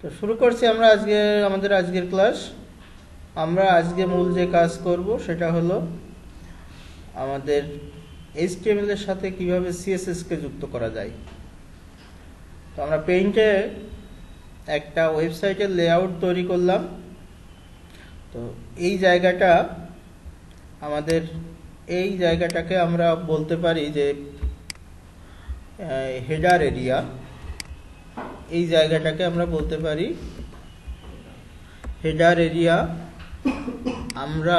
তো শুরু করছি আমরা আমাদের আজকের ক্লাস। আমরা আজকে মূল যে কাজ করব সেটা হলো আমাদের HTML এর সাথে কিভাবে CSS কে যুক্ত করা যায়। তো আমরা পেইন্টে একটা ওয়েবসাইটের লেআউট তৈরি করলাম। তো এই জায়গাটাকে আমরা বলতে পারি যে হেডার এরিয়া। এই জায়গাটাকে আমরা বলতে পারি হেডার এরিয়া। আমরা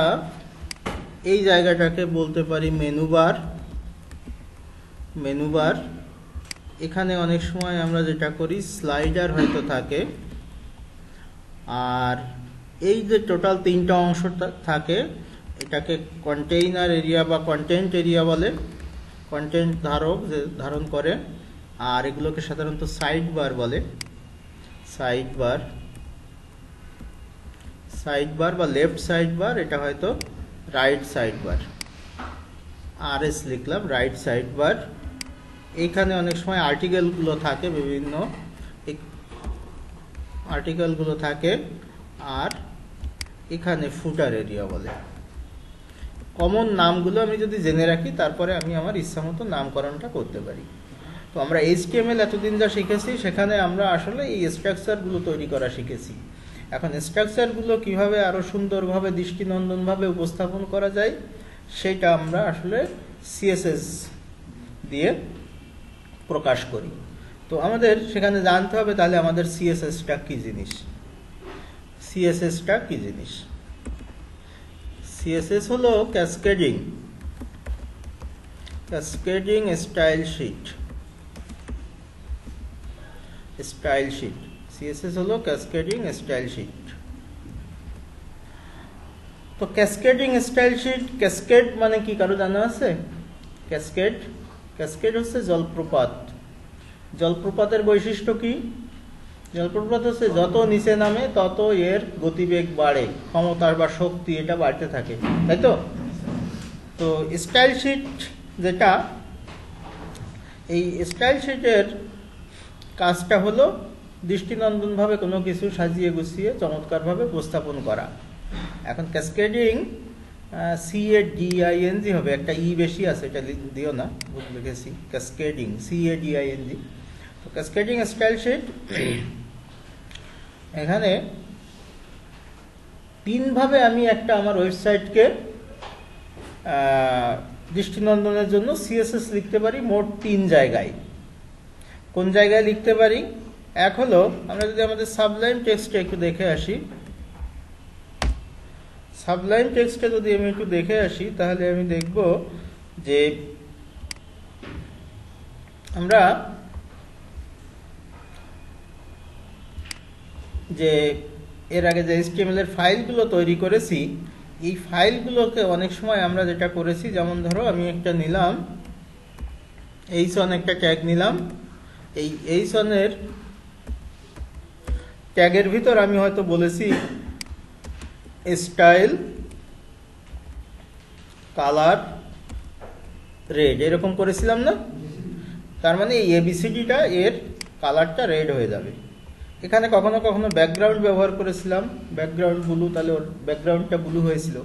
এই জায়গাটাকে বলতে পারি মেনু বার। এখানে অনেক সময় আমরা যেটা করি স্লাইডার হয়তো থাকে, আর এই যে টোটাল তিনটা অংশ থাকে এটাকে কন্টেইনার এরিয়া বা কন্টেন্ট এরিয়া বলে। কন্টেন্ট ধারক যে ধারণ করে, আর এগুলোকে সাধারণত সাইড বার বলে। সাইড বার বা লেফট সাইড বার, এটা হয়তো রাইট সাইড বার। RS লিখলাম, রাইট সাইড বার। এইখানে অনেক সময় আর্টিকেলগুলো থাকে, বিভিন্ন আর্টিকেলগুলো থাকে, আর এখানে ফুটার এরিয়া বলে। কমন নামগুলো আমি যদি জেনে রাখি তারপরে আমি আমার ইচ্ছামতো নামকরণটা করতে পারি। তো আমরা HTML এতদিন যা শিখেছি সেখানে আমরা আসলে এই স্ট্রাকচারগুলো তৈরি করা শিখেছি। এখন স্ট্রাকচারগুলো কিভাবে আরো সুন্দরভাবে দৃষ্টিনন্দনভাবে উপস্থাপন করা যায় সেটা আমরা আসলে CSS দিয়ে প্রকাশ করি। তো আমাদের সেখানে জানতে হবে তাহলে আমাদের CSS-টা কি জিনিস। CSS হলো ক্যাসকেডিং স্টাইল শিট। CSS হলো ক্যাসকেডিং স্টাইল শিট। তো ক্যাসকেডিং স্টাইল শিট, ক্যাসকেড মানে কি কারো জানা আছে? ক্যাসকেড হচ্ছে জলপ্রপাত। জলপ্রপাতের বৈশিষ্ট্য কি? জলপ্রপাত হচ্ছে যত নিচে নামে তত এর গতিবেগ বাড়ে, ক্ষমতার বা শক্তি এটা বাড়তে থাকে, তাই তো? তো স্টাইল শিট যেটা, এই স্টাইল শিটের কাজটা হলো দৃষ্টিনন্দনভাবে কোনো কিছু সাজিয়ে গুছিয়ে চমৎকারভাবে উপস্থাপন করা। এখন ক্যাসকেডিং CADING হবে, একটা ই বেশি আছে, এটা দিও না, ভুল লিখেছি। Cascading CADING। তো ক্যাসকেডিং স্টাইল শিট এখানে তিনভাবে আমি একটা আমার ওয়েবসাইটকে দৃষ্টিনন্দনের জন্য CSS লিখতে পারি, মোট 3 জায়গায়। কোন জায়গায় লিখতে পারি? এক হলো, আমরা যদি আমাদের সাবলাইম টেক্সটে একটু দেখে আসি, তাহলে আমি দেখব যে আমরা যে এর আগে যে HTML এর ফাইলগুলো তৈরি করেছি, এই ফাইলগুলোকে অনেক সময় আমরা যেটা করেছি, যেমন ধরো আমি একটা নিলাম h1, একটা ট্যাগ নিলাম। এই h1 এর ট্যাগের ভিতর আমি হয়তো বলেছি স্টাইল কালার রেড, এরকম করেছিলাম না? তার মানে এই ABCDটা এর কালারটা রেড হয়ে যাবে। এখানে কখনো কখনো ব্যাকগ্রাউন্ড ব্যবহার করেছিলাম, ব্যাকগ্রাউন্ড ব্লু, তাহলে ওর ব্যাকগ্রাউন্ডটা ব্লু হয়েছিল।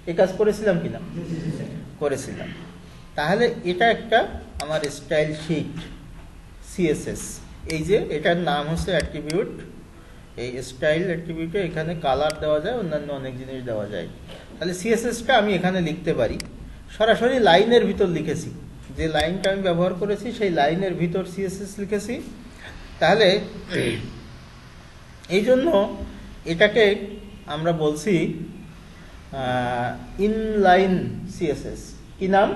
এই কাজ করেছিলাম কিনা? করেছিলাম। তাহলে এটা একটা আমার স্টাইল শিট CSS। এই যে এটার নাম হচ্ছে অ্যাট্রিবিউট। এই স্টাইল অ্যাট্রিবিউটে এখানে কালার দেওয়া যায়, অন্যান্য অনেক জিনিস দেওয়া যায়। তাহলে CSS-টা আমি এখানে লিখতে পারি। সরাসরি লাইনের ভিতর লিখেছি, যে লাইনটা আমি ব্যবহার করেছি সেই লাইনের ভিতর CSS লিখেছি। তাহলে এই জন্য এটাকে আমরা বলছি ইনলাইন CSS। কি নাম?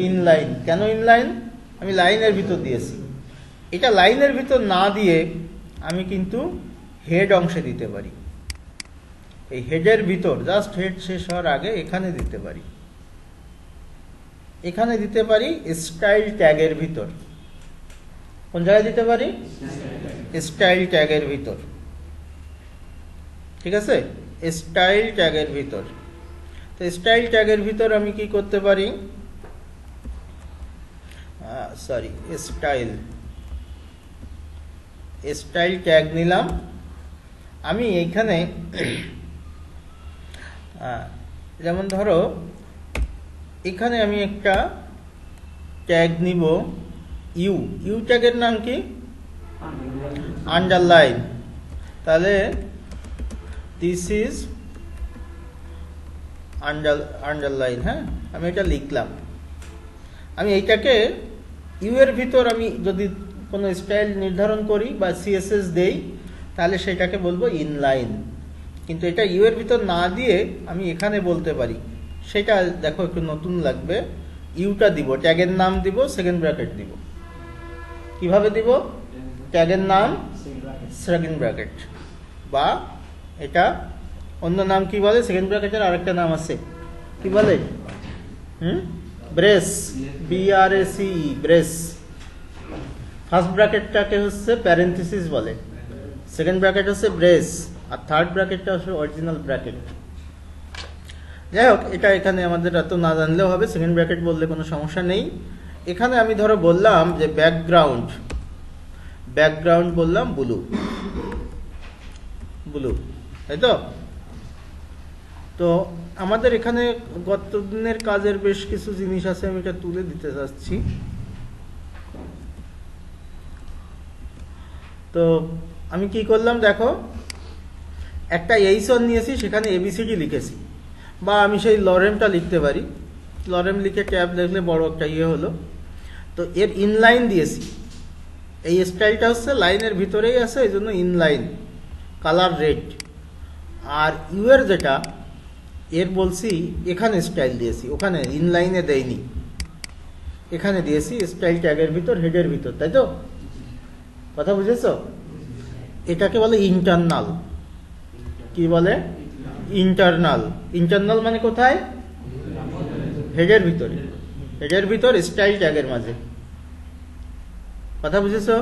ইনলাইন। কেন ইনলাইন? আমি লাইনের ভিতর দিয়েছি। এটা লাইনের ভিতর না দিয়ে আমি কিন্তু হেড অংশে দিতে পারি। এই হেডের ভিতর, জাস্ট হেড শেষ হওয়ার আগে এখানে দিতে পারি স্টাইল ট্যাগের ভিতর। কোন জায়গায় দিতে পারি? স্টাইল ট্যাগের ভিতর। ঠিক আছে, স্টাইল ট্যাগের ভিতর। তো স্টাইল ট্যাগের ভিতর আমি কি করতে পারি? স্টাইল ট্যাগ নিলাম, আমি এইখানে যেমন ধরো এখানে আমি একটা ট্যাগ নিব ইউ, ইউ ট্যাগের নাম কি? আন্ডারলাইন। তাহলে দিস ইজ আন্ডারলাইন। হ্যাঁ, আমি এটা লিখলাম। আমি এইটাকে ইউ এর ভিতর আমি যদি কোনো স্টাইল নির্ধারণ করি বা সিএসএস দেই তাহলে সেটাকে বলবো ইনলাইন। কিন্তু এটা ইউ এর ভিতর না দিয়ে আমি এখানে বলতে পারি, সেটা দেখো একটু নতুন লাগবে। ইউটা দিব, ট্যাগের নাম দিব, সেকেন্ড ব্র্যাকেট দিব। কিভাবে দিব? ট্যাগের নাম সেকেন্ড ব্র্যাকেট, বা এটা অন্য নাম কি বলে, সেকেন্ড ব্র্যাকেটের আরেকটা নাম আছে, কি বলে? Brace, BRACE, brace. ফার্স্ট ব্র্যাকেটটাকে হচ্ছে প্যারেন্থেসিস বলে, সেকেন্ড ব্র্যাকেট হচ্ছে ব্রেস, আর থার্ড ব্র্যাকেটটা হচ্ছে অরিজিনাল ব্র্যাকেট। যাই হোক, এটা এখানে আমাদের এত না জানলেও হবে, সেকেন্ড ব্র্যাকেট বললে কোনো সমস্যা নেই। এখানে আমি ধরো বললাম যে ব্যাকগ্রাউন্ড, ব্যাকগ্রাউন্ড বললাম ব্লু, ব্লু, তাই তো? তো আমাদের এখানে গত দিনের কাজের বেশ কিছু জিনিস আছে, আমি এটা তুলে দিতে চাচ্ছি। তো আমি কি করলাম দেখো, একটা এইচন নিয়েছি, সেখানে ABCD লিখেছি, বা আমি সেই লরেমটা লিখতে পারি। লরেম লিখে ট্যাব লিখলে বড় একটা ইয়ে হলো। তো এর ইনলাইন দিয়েছি, এই স্টাইলটা হচ্ছে লাইনের ভিতরেই আছে, এই জন্য ইনলাইন, কালার রেড। আর ইউ এর যেটা, এর বলছি এখানে স্টাইল দিয়েছি, ওখানে ইনলাইনে দেয়নি, এখানে দিয়েছি স্টাইল ট্যাগের ভিতর, হেডের ভিতর, তাই তো? কথা বুঝেছো? এটাকে বলে ইন্টারনাল। কি বলে? ইন্টারনাল। ইন্টারনাল মানে কোথায়? হেডের ভিতরে, হেডের ভিতর স্টাইল ট্যাগের মাঝে। কথা বুঝেছো?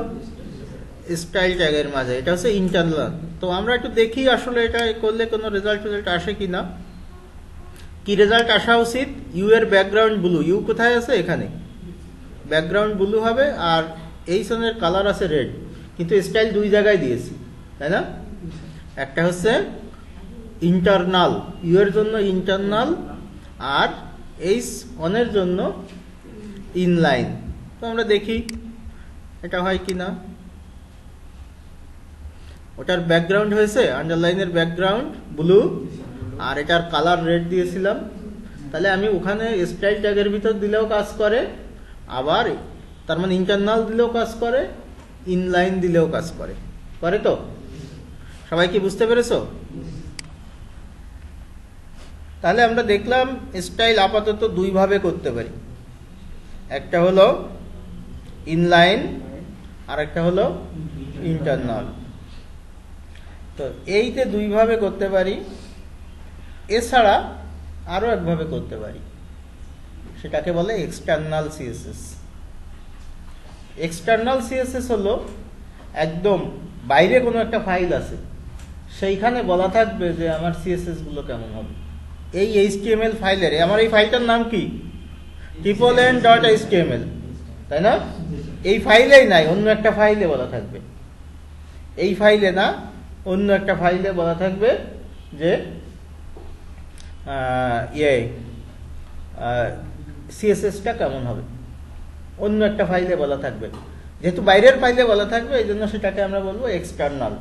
স্টাইল ট্যাগের মাঝে, এটা হচ্ছে ইন্টারনাল। তো আমরা একটু দেখি আসলে এটা করলে কোনো রেজাল্ট আসে কিনা। কি রেজাল্ট আসা উচিত? ইউ এর ব্যাকগ্রাউন্ড ব্লু, ইউ কোথায় আছে? এখানে ব্যাকগ্রাউন্ড ব্লু হবে, আর এই সনের কালার আছে রেড, কিন্তু স্টাইল দুই জায়গায় দিয়েছি, তাই না? একটা হচ্ছে ইন্টারনাল, ইউ এর জন্য ইন্টারনাল, আর এইচ অনের জন্য ইনলাইন। তো আমরা দেখি এটা হয় কিনা। ওটার ব্যাকগ্রাউন্ড হয়েছে, আন্ডারলাইনের ব্যাকগ্রাউন্ড ব্লু, আর এটার কালার রেড দিয়েছিলাম। তাহলে আমি ওখানে স্টাইল ট্যাগের ভিতর দিলেও কাজ করে, আবার তার মানে ইন্টারনাল দিলেও কাজ করে, ইনলাইন দিলেও কাজ করে, করে তো? সবাই কি বুঝতে পেরেছো? তাহলে আমরা দেখলাম স্টাইল আপাতত দুই ভাবে করতে পারি, একটা হলো ইনলাইন আর একটা হলো ইন্টারনাল। তো এইতে দুই ভাবে করতে পারি, এছাড়া আরো একভাবে করতে পারি, সেটাকে বলে এক্সটার্নাল সিএসএস। এক্সটার্নাল সিএসএস হলো একদম বাইরে কোনো একটা ফাইল আছে, সেইখানে বলা থাকবে যে আমার সিএসএস গুলো কেমন হবে। এই HTML ফাইলের, আমার এই ফাইলটার নাম কি? NNN.html, তাই না? এই ফাইলেই নাই, অন্য একটা ফাইলে বলা থাকবে। এই ফাইলে না, অন্য একটা ফাইলে বলা থাকবে যে সিএসএসটা কেমন হবে, অন্য একটা ফাইলে বলা থাকবে। যেহেতু বাইরের ফাইলে বলা থাকবে, এই জন্য সেটাকে আমরা বলবো এক্সটার্নাল।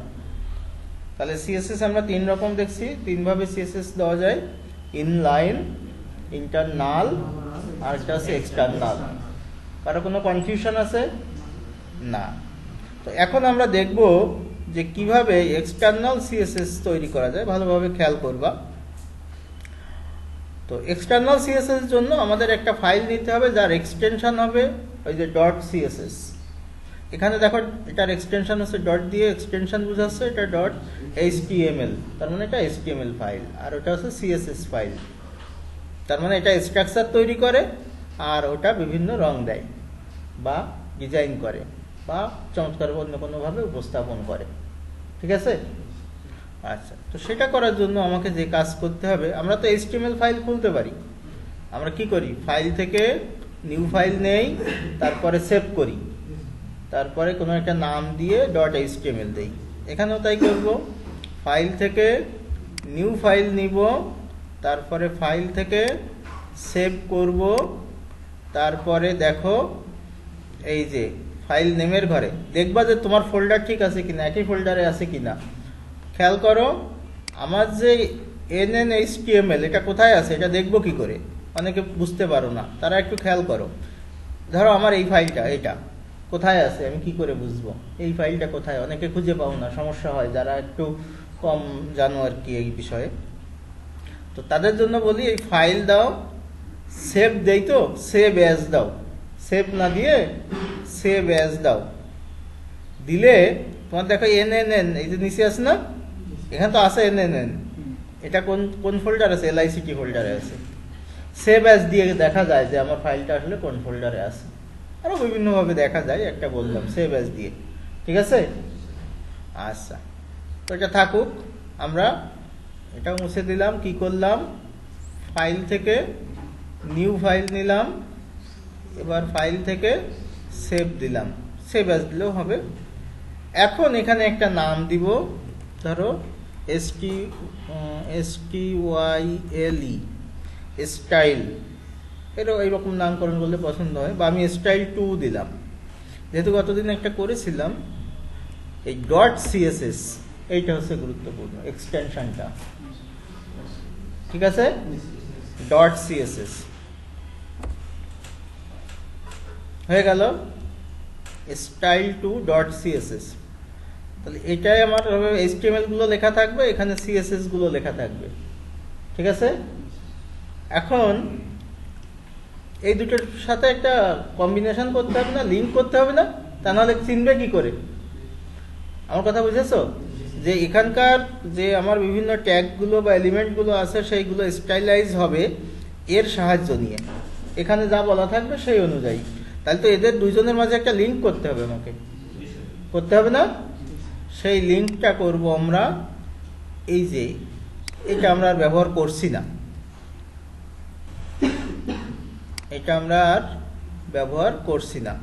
তাহলে সিএসএস আমরা তিন রকম দেখছি, তিন ভাবে সিএসএস দেওয়া যায়, ইনলাইন, ইন্টারনাল, আর একটা আছে এক্সটার্নাল। কারো কোনো কনফিউশন আছে? না। তো এখন আমরা দেখব যে কিভাবে এক্সটার্নাল সিএসএস তৈরি করা যায়, ভালোভাবে খেয়াল করবা। তো এক্সটার্নাল সিএসএস এর জন্য আমাদের একটা ফাইল নিতে হবে, যার এক্সটেনশন হবে ওই যে .css। এখানে দেখো এটার এক্সটেনশন হচ্ছে ডট দিয়ে এক্সটেনশন বোঝাচ্ছে, এটা .html, তার মানে এটা HTML ফাইল, আর ওটা হচ্ছে CSS ফাইল। তার মানে এটা স্ট্রাকচার তৈরি করে, আর ওটা বিভিন্ন রং দেয় বা ডিজাইন করে বা চমৎকার অন্য কোনোভাবে উপস্থাপন করে। ঠিক আছে? আচ্ছা, তো সেটা করার জন্য আমাকে যে কাজ করতে হবে, আমরা তো HTML ফাইল খুলতে পারি। আমরা কি করি? ফাইল থেকে নিউ ফাইল নেই, তারপরে সেভ করি, তারপরে কোনো একটা নাম দিয়ে .html দেই। এখানেও তাই করব, ফাইল থেকে নিউ ফাইল নিব, তারপরে ফাইল থেকে সেভ করব, তারপরে দেখো এই যে ফাইল নেমের ঘরে দেখবা যে তোমার ফোল্ডার ঠিক আছে কিনা, একই ফোল্ডারে আছে কিনা। খেয়াল করো আমার যে NNHTML এটা কোথায় আছে এটা দেখবো কি করে, অনেকে বুঝতে পারো না, তারা একটু খেয়াল করো। ধরো আমার এই ফাইলটা এটা কোথায় আছে আমি কি করে বুঝবো এই ফাইলটা কোথায়, অনেকে খুঁজে পাও না, সমস্যা হয় যারা একটু কম জানো আর কি এই বিষয়ে। তো তাদের জন্য বলি এই ফাইল দাও, সেভ দেই তো সেভ অ্যাজ দাও, সেভ না দিয়ে সেভ অ্যাজ দাও, দিলে তোমার দেখো NNN এই যে নিচে আছে না, এখানে তো আছে NNN, এটা কোন কোন ফোল্ডার আছে, LICT ফোল্ডারে আছে। সেভ অ্যাজ দিয়ে দেখা যায় যে আমার ফাইলটা আসলে কোন ফোল্ডারে আছে, আরো বিভিন্নভাবে দেখা যায়, একটা বললাম সেভ অ্যাজ দিয়ে, ঠিক আছে। আচ্ছা, তো এটা থাকুক, আমরা এটাও মুছে দিলাম। কি করলাম, ফাইল থেকে নিউ ফাইল নিলাম, এবার ফাইল থেকে সেভ দিলাম, সেভ অ্যাজ দিলেও হবে। এখন এখানে একটা নাম দিব, ধরো STYLE স্টাইল, এইরকম নামকরণ করলে পছন্দ হয়, বা আমি স্টাইল 2 দিলাম, যেহেতু গতদিন একটা করেছিলাম। এই .css এইটা হচ্ছে গুরুত্বপূর্ণ এক্সটেনশনটা, ঠিক আছে। .css হয়ে গেল, style2.css, তাহলে এটাই আমার HTML গুলো লেখা থাকবে, এখানে CSS গুলো লেখা থাকবে, ঠিক আছে। এখন এই দুটোর সাথে একটা কম্বিনেশন করতে হবে না, লিঙ্ক করতে হবে না, তা নাহলে চিনবে কি করে, আমার কথা বুঝেছো? যে এখানকার যে আমার বিভিন্ন ট্যাগগুলো বা এলিমেন্টগুলো আছে সেইগুলো স্টাইলাইজ হবে এর সাহায্য নিয়ে, এখানে যা বলা থাকবে সেই অনুযায়ী। তাহলে তো এদের দুইজনের মাঝে একটা লিঙ্ক করতে হবে, আমাকে করতে হবে না? সেই লিঙ্কটা করব আমরা, এই যে এটা আমরা আর ব্যবহার করছি না, এটা আমরা আর ব্যবহার করছি না,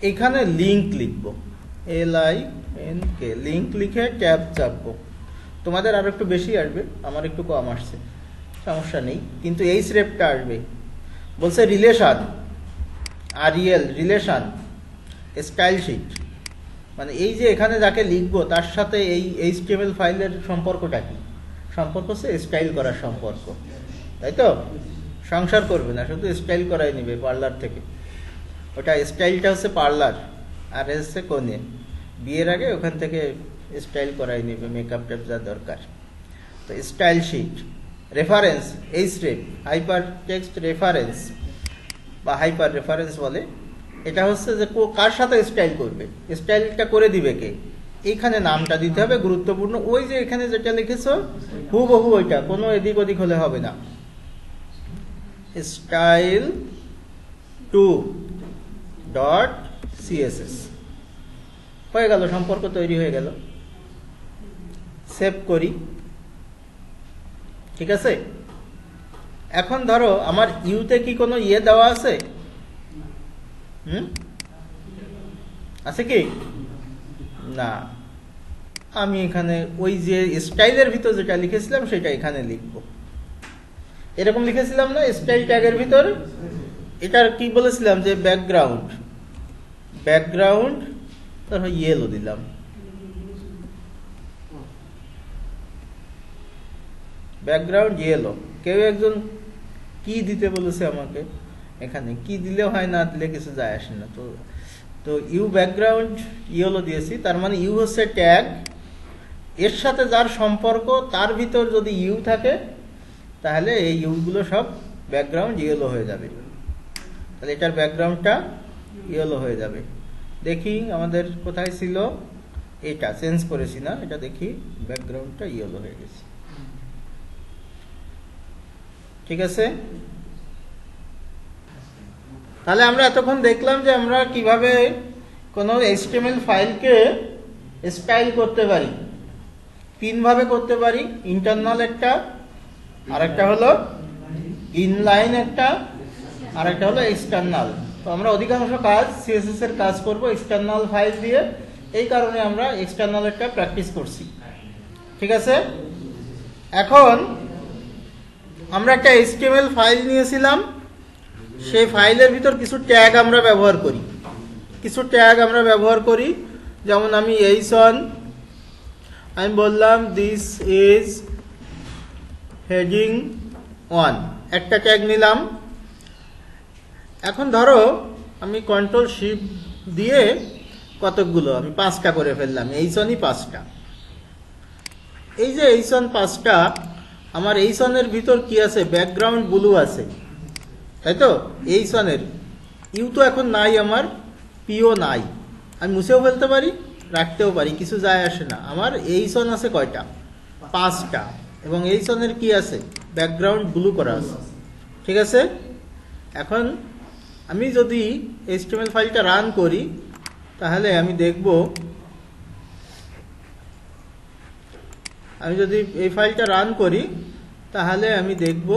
এখানে লিঙ্ক লিখবো, LINK, লিঙ্ক লিখে ট্যাব চাপবো। তোমাদের আরো একটু বেশি আসবে, আমার একটু কম আসছে, সমস্যা নেই, কিন্তু এই স্রেপটা আসবে। বলছে relation, REL relation style sheet, মানে এই যে এখানে যাকে লিখবো তার সাথে এই HTML ফাইলের সম্পর্কটা কি, সম্পর্ক হচ্ছে স্টাইল করার সম্পর্ক, তাই তো। সংসার করবে না, শুধু স্টাইল করাই নিবে পার্লার থেকে, ওটা স্টাইলটা হচ্ছে পার্লার, আর হচ্ছে কোণে বিয়ের আগে ওখান থেকে স্টাইল করাই নিবে, মেকআপ টেপ যা দরকার। তো style sheet, reference, HREF hyper text reference বা হাইপার রেফারেন্স বলে, এটা হচ্ছে যে কার সাথে স্টাইল করবে, স্টাইলটা করে দিবে কে, এইখানে নামটা দিতে হবে, গুরুত্বপূর্ণ। ওই যে এখানে যেটা লিখেছো হুবহু ওইটা, কোনো এদিক ওদিক হলে হবে না। style2.css হয়ে গেল, সম্পর্ক তৈরি হয়ে গেল। সেভ করি, ঠিক আছে। এখন ধরো আমার ইউতে কি কোনো ইয়ে দেওয়া আছে, আছে কি না, আমি এখানে ওই যে স্টাইলের ভিতর যেটা লিখেছিলাম সেটা এখানে লিখবো, এরকম লিখেছিলাম না স্টাইল ট্যাগের ভিতর। এটার কি বলেছিলাম যে ব্যাকগ্রাউন্ড, ব্যাকগ্রাউন্ড তারপর ইয়েলো দিলাম, ব্যাকগ্রাউন্ড ইয়েলো। কেউ একজন কি দিতে বলেছে আমাকে, এখানে কি দিলে হয় না দিলে কিছু যায় আসে না, তো তো ইউ ব্যাকগ্রাউন্ড ইয়েলো দিয়েছি, তার মানে ইউ হচ্ছে ট্যাগ, এর সাথে যার সম্পর্ক তার ভিতর যদি ইউ থাকে তাহলে এই ইউগুলো সব ব্যাকগ্রাউন্ড ইয়েলো হয়ে যাবে, তাহলে এটার ব্যাকগ্রাউন্ডটা ইয়েলো হয়ে যাবে। দেখি আমাদের কোথায় ছিল, এটা চেঞ্জ করেছি না, এটা দেখি ব্যাকগ্রাউন্ডটা ইয়েলো হয়ে গেছে, ঠিক আছে। তাহলে আমরা এতক্ষণ দেখলাম যে আমরা কিভাবে কোনো HTML ফাইলকে স্টাইল করতে পারি, তিন ভাবে করতে পারি, ইন্টারনাল একটা, আরেকটা হলো ইনলাইন একটা, আরেকটা হলো এক্সটার্নাল। তো আমরা অধিকাংশ কাজ CSS এর কাজ করব এক্সটার্নাল ফাইল দিয়ে, এই কারণে আমরা এক্সটার্নালেরটা প্র্যাকটিস করছি। ঠিক আছে, এখন আমরা একটা HTML ফাইল নিয়েছিলাম, সেই ফাইলের ভিতর কিছু ট্যাগ আমরা ব্যবহার করি। যেমন আমি আমি বললাম দিস ইজ হেডিং 1, একটা ট্যাগ নিলাম। এখন ধরো আমি কন্ট্রোল শিফট দিয়ে কতকগুলো আমি 5টা করে ফেললাম, H1ই 5টা। এই যে H1 5টা, আমার H1 এর ভিতর কি আছে? ব্যাকগ্রাউন্ড ব্লু আছে, তাই তো? H1 এর ইউ তো এখন নাই, আমার পিও নাই, আমি মুছেও ফেলতে পারি, রাখতেও পারি, কিছু যায় আসে না। আমার H1 আছে কয়টা? 5টা, এবং H1 এর কি আছে? ব্যাকগ্রাউন্ড ব্লু করা আছে। ঠিক আছে, এখন আমি যদি HTML ফাইলটা রান করি, তাহলে আমি দেখব, আমি যদি এই ফাইলটা রান করি তাহলে আমি দেখব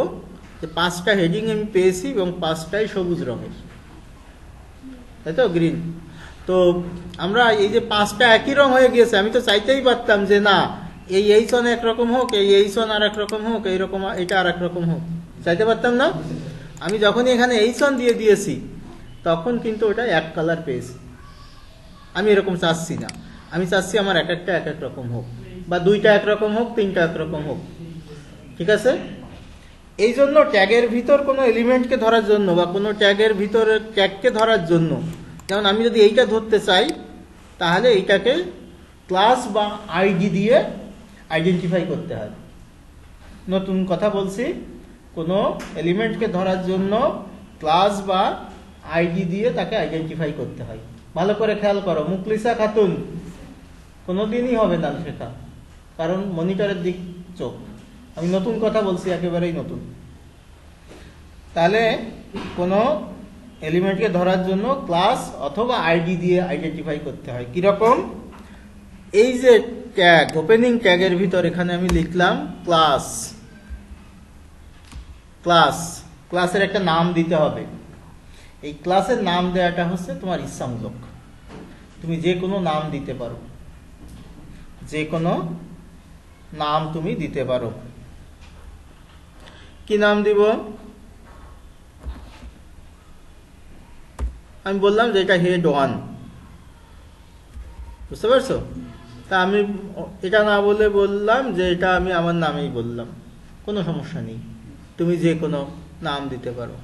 যে 5টা হেডিং আমি পেয়েছি এবং 5টাই সবুজ রঙের, তাই তো, গ্রিন। তো আমরা এই যে 5টা একই রং হয়ে গিয়েছে, আমি তো চাইতেই পারতাম যে না এই H1 একরকম হোক, এই H1 আর একরকম হোক, এইরকম এটা আর একরকম হোক, চাইতে পারতাম না? আমি যখনই এখানে H1 দিয়ে দিয়েছি তখন কিন্তু ওটা এক কালার পেয়েছি। আমি এরকম চাচ্ছি না, আমি চাচ্ছি আমার এক একটা এক এক রকম হোক, বা 2টা একরকম হোক, 3টা একরকম হোক। ঠিক আছে, এই জন্য ট্যাগের ভিতর কোনো এলিমেন্টকে ধরার জন্য বা কোনো ট্যাগের ভিতরে ট্যাগকে ধরার জন্য, যেমন আমি যদি এইটা ধরতে চাই তাহলে এইটাকে ক্লাস বা আইডি দিয়ে আইডেন্টিফাই করতে হয়। নতুন কথা বলছি, কোনো এলিমেন্টকে ধরার জন্য ক্লাস বা আইডি দিয়ে তাকে আইডেন্টিফাই করতে হয়। ভালো করে খেয়াল করো, মুখলিসা খাতুন কোনোদিনই হবে না শেখা, কারণ মনিটরের দিক চোখ। আমি নতুন কথা বলছি, একেবারেই নতুন। তাহলে কোনো এলিমেন্টকে ধরার জন্য ক্লাস অথবা আইডি দিয়ে আইডেন্টিফাই করতে হয়। কিরকম? এই যে ট্যাগ, ওপেনিং ট্যাগের ভিতর এখানে আমি লিখলাম ক্লাসের একটা নাম দিতে হবে। এই ক্লাসের নাম দেওয়াটা হচ্ছে তোমার ইচ্ছামূলক, তুমি যে কোনো নাম দিতে পারো, যে কোনো নাম তুমি দিতে পারো। কি নাম দিব? আমি বললাম যে এটা হেড 1, বুঝতে পারছো? তা আমি এটা না বলে বললাম যে এটা আমি আমার নামেই বললাম, কোনো সমস্যা নেই, তুমি যে কোনো নাম দিতে পারো।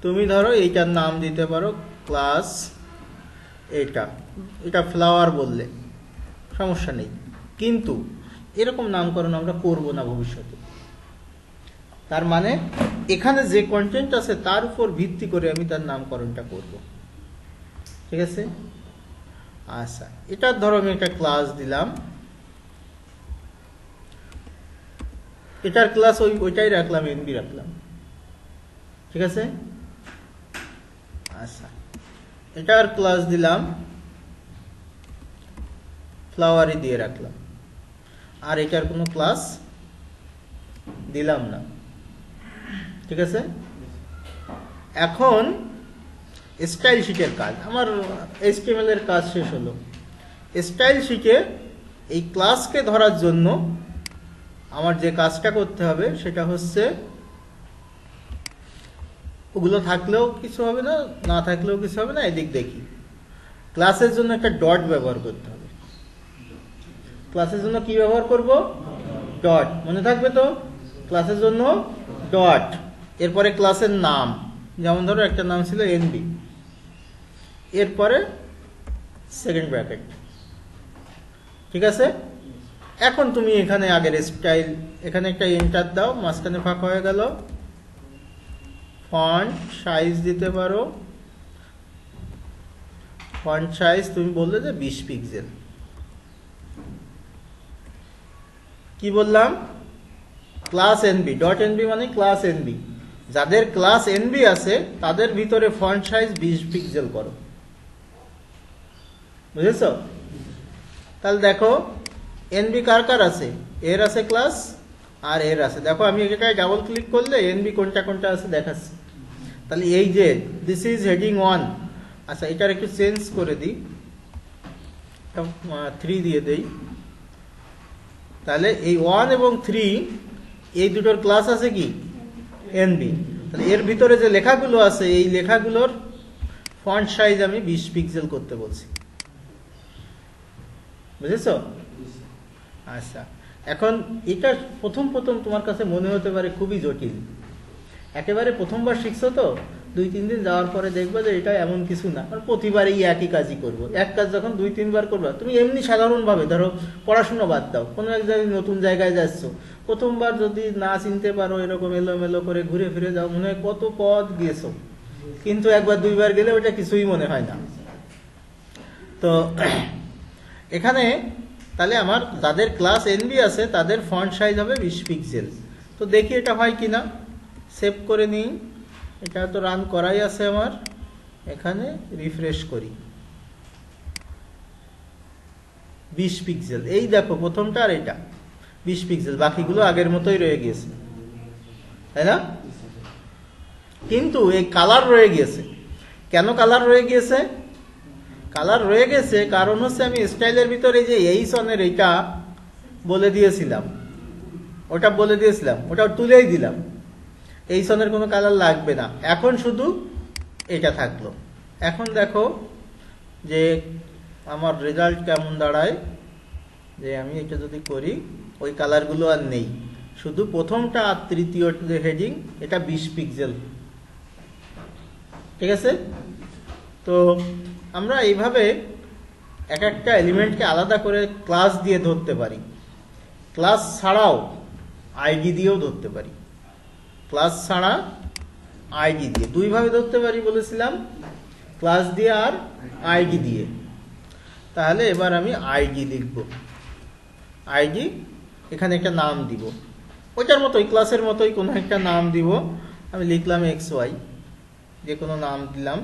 তুমি ধরো এইটার নাম দিতে পারো ক্লাস, এটা ফ্লাওয়ার বললে সমস্যা নেই, কিন্তু এরকম নামকরণ আমরা করব না ভবিষ্যতে। তার মানে এখানে যে কন্টেন্ট আছে তার উপর ভিত্তি করে আমি তার নামকরণটা করব। ঠিক আছে, আচ্ছা, এটার ধরো আমি একটা ক্লাস দিলাম, এটার ক্লাস ওইটাই রাখলাম, এনবি রাখলাম। ঠিক আছে, আচ্ছা, এটার ক্লাস দিলাম ফ্লাওয়ারই দিয়ে রাখলাম, আর এটার কোনো ক্লাস দিলাম না। ঠিক আছে, এখন স্টাইল শিটের কাজ, আমার HTML এর কাজ শেষ হলো। স্টাইল শিটে এই ক্লাসকে ধরার জন্য আমার যে কাজটা করতে হবে সেটা হচ্ছে, ওগুলো থাকলেও কিছু হবে না, না থাকলেও কিছু হবে না, এদিক দেখি। ক্লাসের জন্য একটা ডট ব্যবহার করতে হবে। ক্লাসের জন্য কি ব্যবহার করব? ডট। মনে থাকবে তো, ক্লাসের জন্য ডট, এরপরে ক্লাসের নাম, যেমন ধরো একটা নাম ছিল এনবি, এরপরে সেকেন্ড ব্র্যাকেট। ঠিক আছে, এখন তুমি এখানে আগের স্টাইল, এখানে একটা এন্টার দাও, মাঝখানে ফাঁকা হয়ে গেল। ফন্ট সাইজ দিতে পারো, ফন্ট সাইজ তুমি বললে যে 20 পিক্সেল। কি বললাম? ক্লাস এনবি, ডট এনবি মানে ক্লাস এনবি। যাদের ক্লাস এনবি আছে তাদের ভিতরে ফন্ট সাইজ 20 পিক্সেল করো, বুঝেছ? তাহলে দেখো এনবি কার কার আছে, এর আছে ক্লাস আর এর আছে। দেখো আমি এটায় ডাবল ক্লিক করলে এনবি কোনটা কোনটা আছে দেখাচ্ছে। তাহলে এই যে দিস ইজ হেডিং 1, আচ্ছা এটার একটু চেঞ্জ করে দিই, 3 দিয়ে দেই, তাহলে এই 1 এবং 3 এই দুটোর ক্লাস আছে কি এনবি। তাহলে এর ভিতরে যে লেখাগুলো আছে এই লেখাগুলোর ফন্ট সাইজ আমি 20 পিক্সেল করতে বলছি, বুঝেছো? আচ্ছা, এখন এটা প্রথম তোমার কাছে মনে হতে পারে খুবই জটিল, একেবারে প্রথমবার শিখছো তো, 2-3 দিন যাওয়ার পরে দেখবে যে এটা এমন কিছু না, কারণ প্রতিবারই একই কাজই করবো। এক কাজ যখন 2-3 বার করবা, তুমি এমনি সাধারণভাবে ধরো পড়াশোনা বাদ দাও, কোনো এক জায়গায় নতুন জায়গায় যাচ্ছ, প্রথমবার যদি না চিনতে পারো, এরকম এলোমেলো করে ঘুরে ফিরে যাও, মনে হয় কত পথ গিয়েছো, কিন্তু 1-2 বার গেলে ওটা কিছুই মনে হয় না। তো এখানে তাহলে আমার যাদের ক্লাস এনবি আছে তাদের ফন্ট সাইজ হবে 20 পিক্সেল। তো দেখি এটা হয় কিনা, সেভ করে নিই, এটা তো রান করাই আছে আমার, এখানে রিফ্রেশ করি, 20 পিক্সেল। এই দেখো প্রথমটা আর এটা 20 পিক্সেল, বাকিগুলো আগের মতোই রয়ে গিয়েছে, তাই না? কিন্তু এই কালার রয়ে গিয়েছে। কেন কালার রয়ে গিয়েছে? কালার রয়ে গেছে কারণ হচ্ছে আমি স্টাইলের ভিতরে যে এই সনের এইটা বলে দিয়েছিলাম, ওটা তুলেই দিলাম, এই সনের কোনো কালার লাগবে না, এখন শুধু এটা থাকলো। এখন দেখো যে আমার রেজাল্ট কেমন দাঁড়ায়, যে আমি এটা যদি করি ওই কালারগুলো আর নেই, শুধু প্রথমটা আর তৃতীয় যে হেডিং এটা 20 পিক্সেল, ঠিক আছে? তো আমরা এইভাবে এক একটা এলিমেন্টকে আলাদা করে ক্লাস দিয়ে ধরতে পারি, ক্লাস ছাড়াও আইডি দিয়েও ধরতে পারি, ক্লাস ছাড়া আইডি দিয়ে, দুইভাবে ধরতে পারি বলেছিলাম, ক্লাস দিয়ে আর আইডি দিয়ে। তাহলে এবার আমি আইডি লিখব, আইডি এখানে একটা নাম দিব, ওইটার মতোই ক্লাসের মতোই কোনো একটা নাম দিব, আমি লিখলাম XY, যে কোনো নাম দিলাম।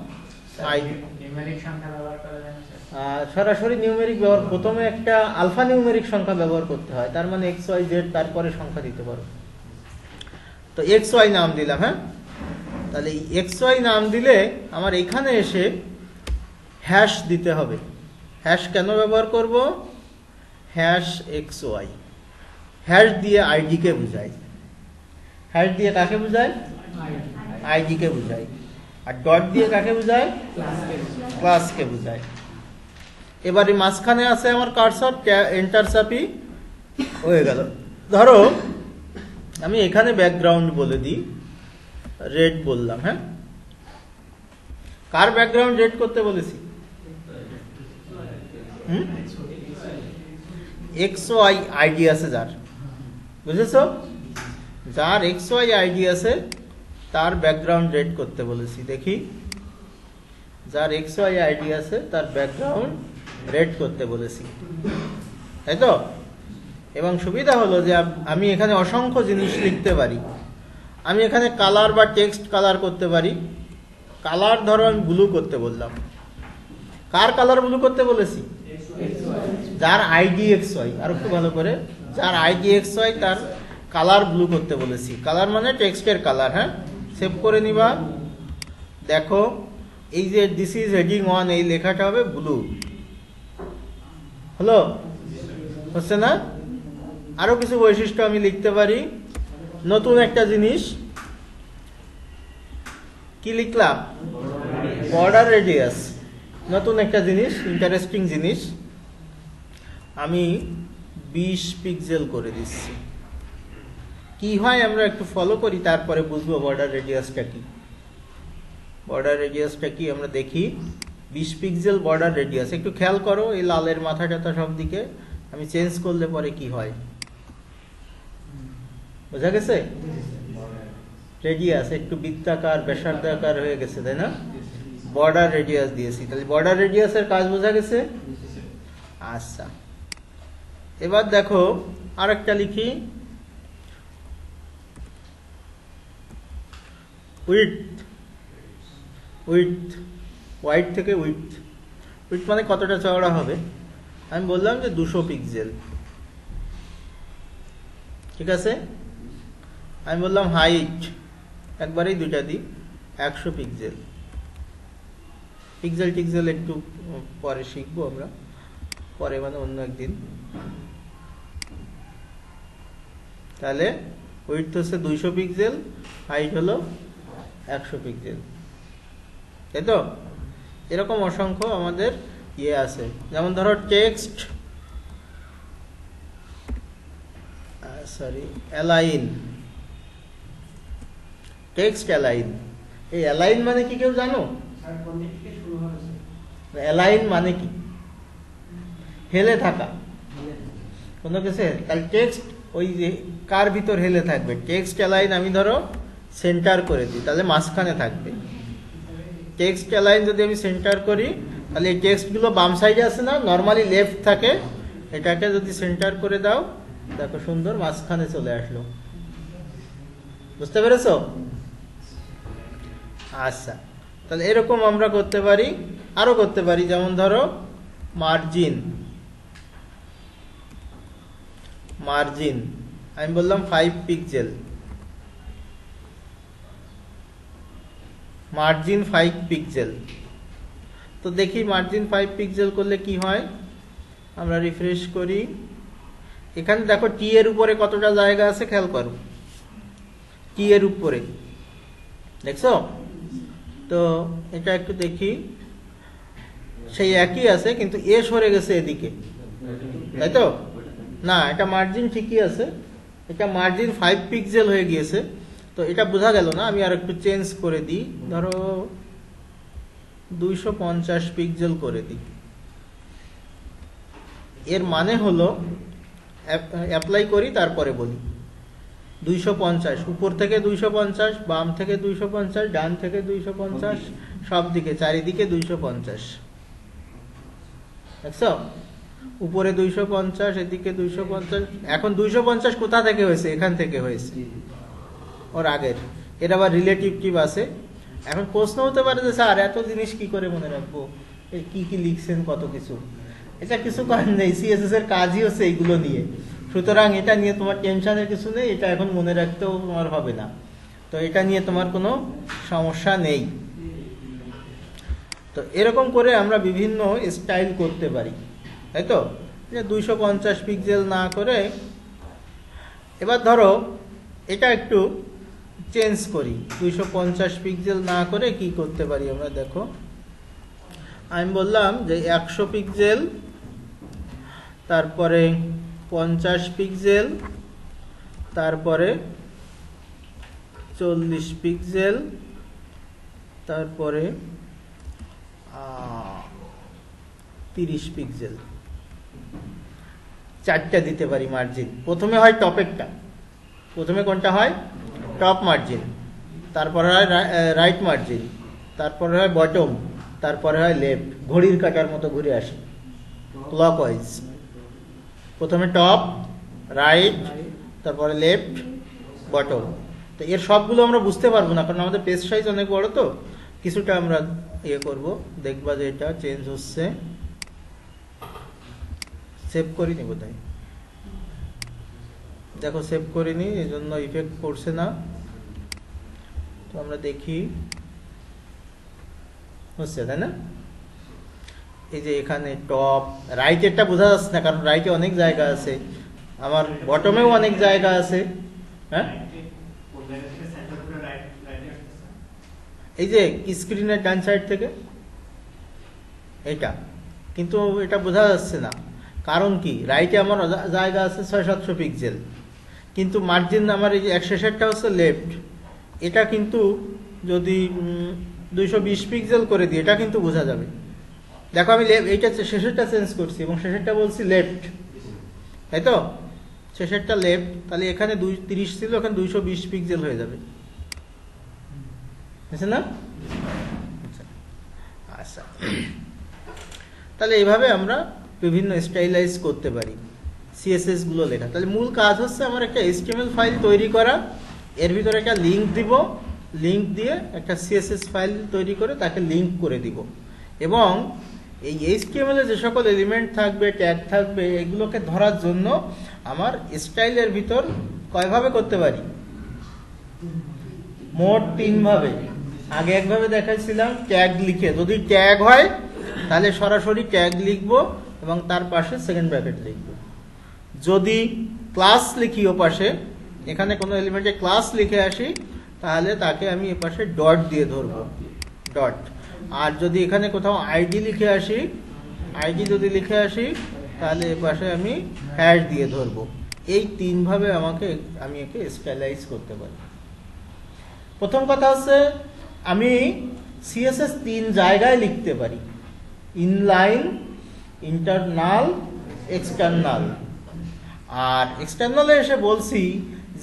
সরাসরি নিউমেরিক ব্যবহার, প্রথমে একটা আলফা নিউমেরিক সংখ্যা ব্যবহার করতে হয়, তার মানে XYZ, তারপরে সংখ্যা দিতে পারো। তো XY নাম দিলাম, হ্যাঁ। তাহলে XY নাম দিলে আমার এখানে এসে হ্যাশ দিতে হবে। হ্যাশ কেন ব্যবহার করব? হ্যাশ XY, হ্যাশ দিয়ে আইডি কে বুঝায়, হ্যাশ দিয়ে কাকে বুঝায়? আইডি কে বুঝায়। আর ডট দিয়ে কাকে বুঝায়? ক্লাসকে বুঝায়। এবারে মাঝখানে আছে আমার কার্সর, এন্টার চাপি, হয়ে গেল। ধরো আমি এখানে ব্যাকগ্রাউন্ড বলে দিই, রেড বললাম, হ্যাঁ। কার ব্যাকগ্রাউন্ড রেড করতে বলেছি? XY আইডি আছে যার, বুঝেছ? যার XY আইডি আছে তার ব্যাকগ্রাউন্ড রেড করতে বলেছি। দেখি, যার XY আইডি আছে তার ব্যাকগ্রাউন্ড রেড করতে বলেছি, তাই তো? এবং সুবিধা হলো যে আমি এখানে অসংখ্য জিনিস লিখতে পারি। আমি এখানে কালার বা টেক্সট কালার করতে পারি। কালার ধরো আমি ব্লু করতে বললাম, কার কালার ব্লু করতে বলেছি? যার আইডি XY, আর একটু ভালো করে, যার আইডি XY তার কালার ব্লু করতে বলেছি। কালার মানে টেক্সটের কালার, হ্যাঁ। সেভ করে নিবা। দেখো এই যে দিস ইজ হেডিং 1, এই লেখাটা হবে ব্লু, হলো? হচ্ছে না? আরো কিছু বৈশিষ্ট্য আমি লিখতে পারি। নতুন একটা জিনিস কি লিখলাম? বর্ডার রেডিয়াস, নতুন একটা জিনিস, ইন্টারেস্টিং জিনিস, আমি 20 পিক্সেল করে দিচ্ছি। কি হয় আমরা একটু ফলো করি, তারপরে বুঝবো বর্ডার রেডিয়াসটা কি। বর্ডার রেডিয়াসটা কি আমরা দেখি। 20 পিক্সেল বর্ডার রেডিয়াস। একটু খেয়াল করো এই লালের মাথা টাথা সব দিকে আমি চেঞ্জ করলে পরে কি হয়, বোঝা গেছে? রেডিয়াস একটু বৃত্তাকার ব্যাসার্ধাকার হয়ে গেছে, তাই না? বর্ডার রেডিয়াস দিয়েছি, তাহলে বর্ডার রেডিয়াসের কাজ বোঝা গেছে। আচ্ছা, এবার দেখো আরেকটা লিখি, উইডথ। উইডথ, ওয়াইড থেকে উইডথ। উইডথ মানে কতটা চওড়া হবে। আমি বললাম যে 200 পিক্সেল, ঠিক আছে। আমি বললাম হাইট, একবারেই দুইটা দিই, 100 পিক্সেল। পিক্সেল টিক্সেল একটু পরে শিখবো আমরা, পরে মানে অন্য একদিন। তাহলে উইডথ হচ্ছে 200 পিক্সেল, হাইট হলো 100 পিক্সেল, তাই তো? এরকম অসংখ্য আমাদের ইয়ে আছে। যেমন ধরো টেক্সট অ্যালাইন, টেক্সট অ্যালাইন। এই অ্যালাইন মানে কি কেউ জানো? অ্যালাইন মানে কি? হেলে থাকা কোনো কিছু। তাহলে টেক্সট ওই যে কার ভিতর হেলে থাকবে? টেক্সট অ্যালাইন আমি ধরো সেন্টার করে দিই, তাহলে মাঝখানে থাকবে। টেক্সট অ্যালাইন যদি আমি সেন্টার করি, তাহলে এই টেক্সটগুলো বাম সাইডে আছে না, নর্মালি লেফট থাকে, এটাকে যদি সেন্টার করে দাও, দেখো সুন্দর মাঝখানে চলে আসলো। বুঝতে পেরেছো? আচ্ছা, তাহলে এরকম আমরা করতে পারি, আরো করতে পারি। যেমন ধরো মার্জিন, মার্জিন আমি বললাম 5 পিক্সেল, মার্জিন 5 পিক্সেল। তো দেখি মার্জিন 5 পিক্সেল করলে কি হয়। আমরা রিফ্রেশ করি, এখানে দেখো টি এর উপরে কতটা জায়গা আছে খেয়াল করো, টি এর উপরে দেখছো তো? এটা একটু দেখি, সেই একই আছে কিন্তু এ সরে গেছে এদিকে, তাই তো? না, এটা মার্জিন ঠিকই আছে, এটা মার্জিন 5 পিক্সেল হয়ে গিয়েছে। তো এটা বোঝা গেল না, আমি আর একটু চেঞ্জ করে দিই, ধরো 250 পিক্সেল করে দিই। এর মানে হলো, অ্যাপ্লাই করি তারপরে বলি, 250 উপর থেকে 250, বাম থেকে 250, ডান থেকে 250, সব দিকে চারিদিকে 250, দেখছো? উপরে 250, এদিকে 250। এখন 250 কোথা থেকে হয়েছে? এখান থেকে হয়েছে, ওর আগের। এর আবার রিলেটিভ আছে। এখন প্রশ্ন হতে পারে যে স্যার এত জিনিস কি করে মনে রাখবো, কি কি লিখছেন কত কিছু। এটা কিছু করার নেই, সিএসএস এর কাজই হচ্ছে এইগুলো নিয়ে। সুতরাং এটা নিয়ে তোমার টেনশনের কিছু নেই, এটা এখন মনে রাখতেও তোমার হবে না। তো এটা নিয়ে তোমার কোনো সমস্যা নেই। তো এরকম করে আমরা বিভিন্ন স্টাইল করতে পারি, তাই তো? 250 পিক্সেল না করে, এবার ধরো এটা একটু চেঞ্জ করি, 250 পিক্সেল না করে কি করতে পারি আমরা, দেখো আমি বললাম যে 100 পিক্সেল, তারপরে 50 পিক্সেল, তারপরে 40 পিক্সেল, তারপরে 30 পিক্সেল, 4টা দিতে পারি মার্জিন। প্রথমে হয় টপেরটা, প্রথমে কোনটা হয়? টপ মার্জিন, তারপরে হয় রাইট মার্জিন, তারপরে হয় বটম, তারপরে হয় লেফট। ঘড়ির কাঁটার মতো ঘুরে আসে ক্লকওয়াইজ। প্রথমে টপ, রাইট, তারপরে লেফট, বটম। তো এর সবগুলো আমরা বুঝতে পারবো না, কারণ আমাদের পেজ সাইজ অনেক বড়। তো কিছুটা আমরা ইয়ে করব, দেখবা যে এটা চেঞ্জ হচ্ছে। সেভ করিনি বোধহয়, দেখো সেভ করিনি, এই জন্য ইফেক্ট পড়ছে না। তো আমরা দেখি হচ্ছে, তাই না? এই যে এখানে টপ, রাইটেরটা বোঝা যাচ্ছে না, কারণ রাইটে অনেক জায়গা আছে, আমার বটমেও অনেক জায়গা আছে। হ্যাঁ, এই যে স্ক্রিনের ডান সাইড থেকে এটা, কিন্তু এটা বোঝা যাচ্ছে না। কারণ কি? রাইটে আমার জায়গা আছে 600-700 পিক্সেল, কিন্তু মার্জিন আমার এই যে 160টা হচ্ছে লেফট। এটা কিন্তু যদি 220 পিক্সেল করে দিই, এটা কিন্তু বোঝা যাবে। দেখো আমি এইটা শেষেরটা চেঞ্জ করছি এবং শেষেরটা বলছি লেফট, তাই তো? শেষেরটা লেফট, তাহলে এখানে 30 ছিল, এখানে 220 পিক্সেল হয়ে যাবে, বুঝছেন না? আচ্ছা, তাহলে এইভাবে আমরা বিভিন্ন স্টাইলাইজ করতে পারি সিএসএস গুলো লেখা। তাহলে মূল কাজ হচ্ছে আমার একটা এইচটিএমএল ফাইল তৈরি করা, এর ভিতরে একটা লিঙ্ক দিব, লিঙ্ক দিয়ে একটা সিএসএস ফাইল তৈরি করে তাকে লিঙ্ক করে দিব, এবং এই এইচটিএমএল এ যে সকল এলিমেন্ট থাকবে, ট্যাগ থাকবে, এগুলোকে ধরার জন্য আমার স্টাইলের ভিতর কয়ভাবে করতে পারি? মোট 3 ভাবে। আগে একভাবে দেখাইছিলাম ট্যাগ লিখে, যদি ট্যাগ হয় তাহলে সরাসরি ট্যাগ লিখবো, এবং তার পাশে সেকেন্ড ব্র্যাকেট লিখব। যদি ক্লাস লিখি ও পাশে, এখানে কোনো এলিমেন্টে ক্লাস লিখে আসি, তাহলে তাকে আমি এ পাশে ডট দিয়ে ধরব, ডট। আর যদি এখানে কোথাও আইডি লিখে আসি, আইডি যদি লিখে আসি, তাহলে এ পাশে আমি হ্যাশ দিয়ে ধরব। এই তিনভাবে আমি একে স্টাইলাইজ করতে পারি। প্রথম কথা হচ্ছে আমি সিএসএস 3 জায়গায় লিখতে পারি, ইনলাইন, ইন্টারনাল, এক্সটার্নাল। আর এক্সটার্নালে এসে বলছি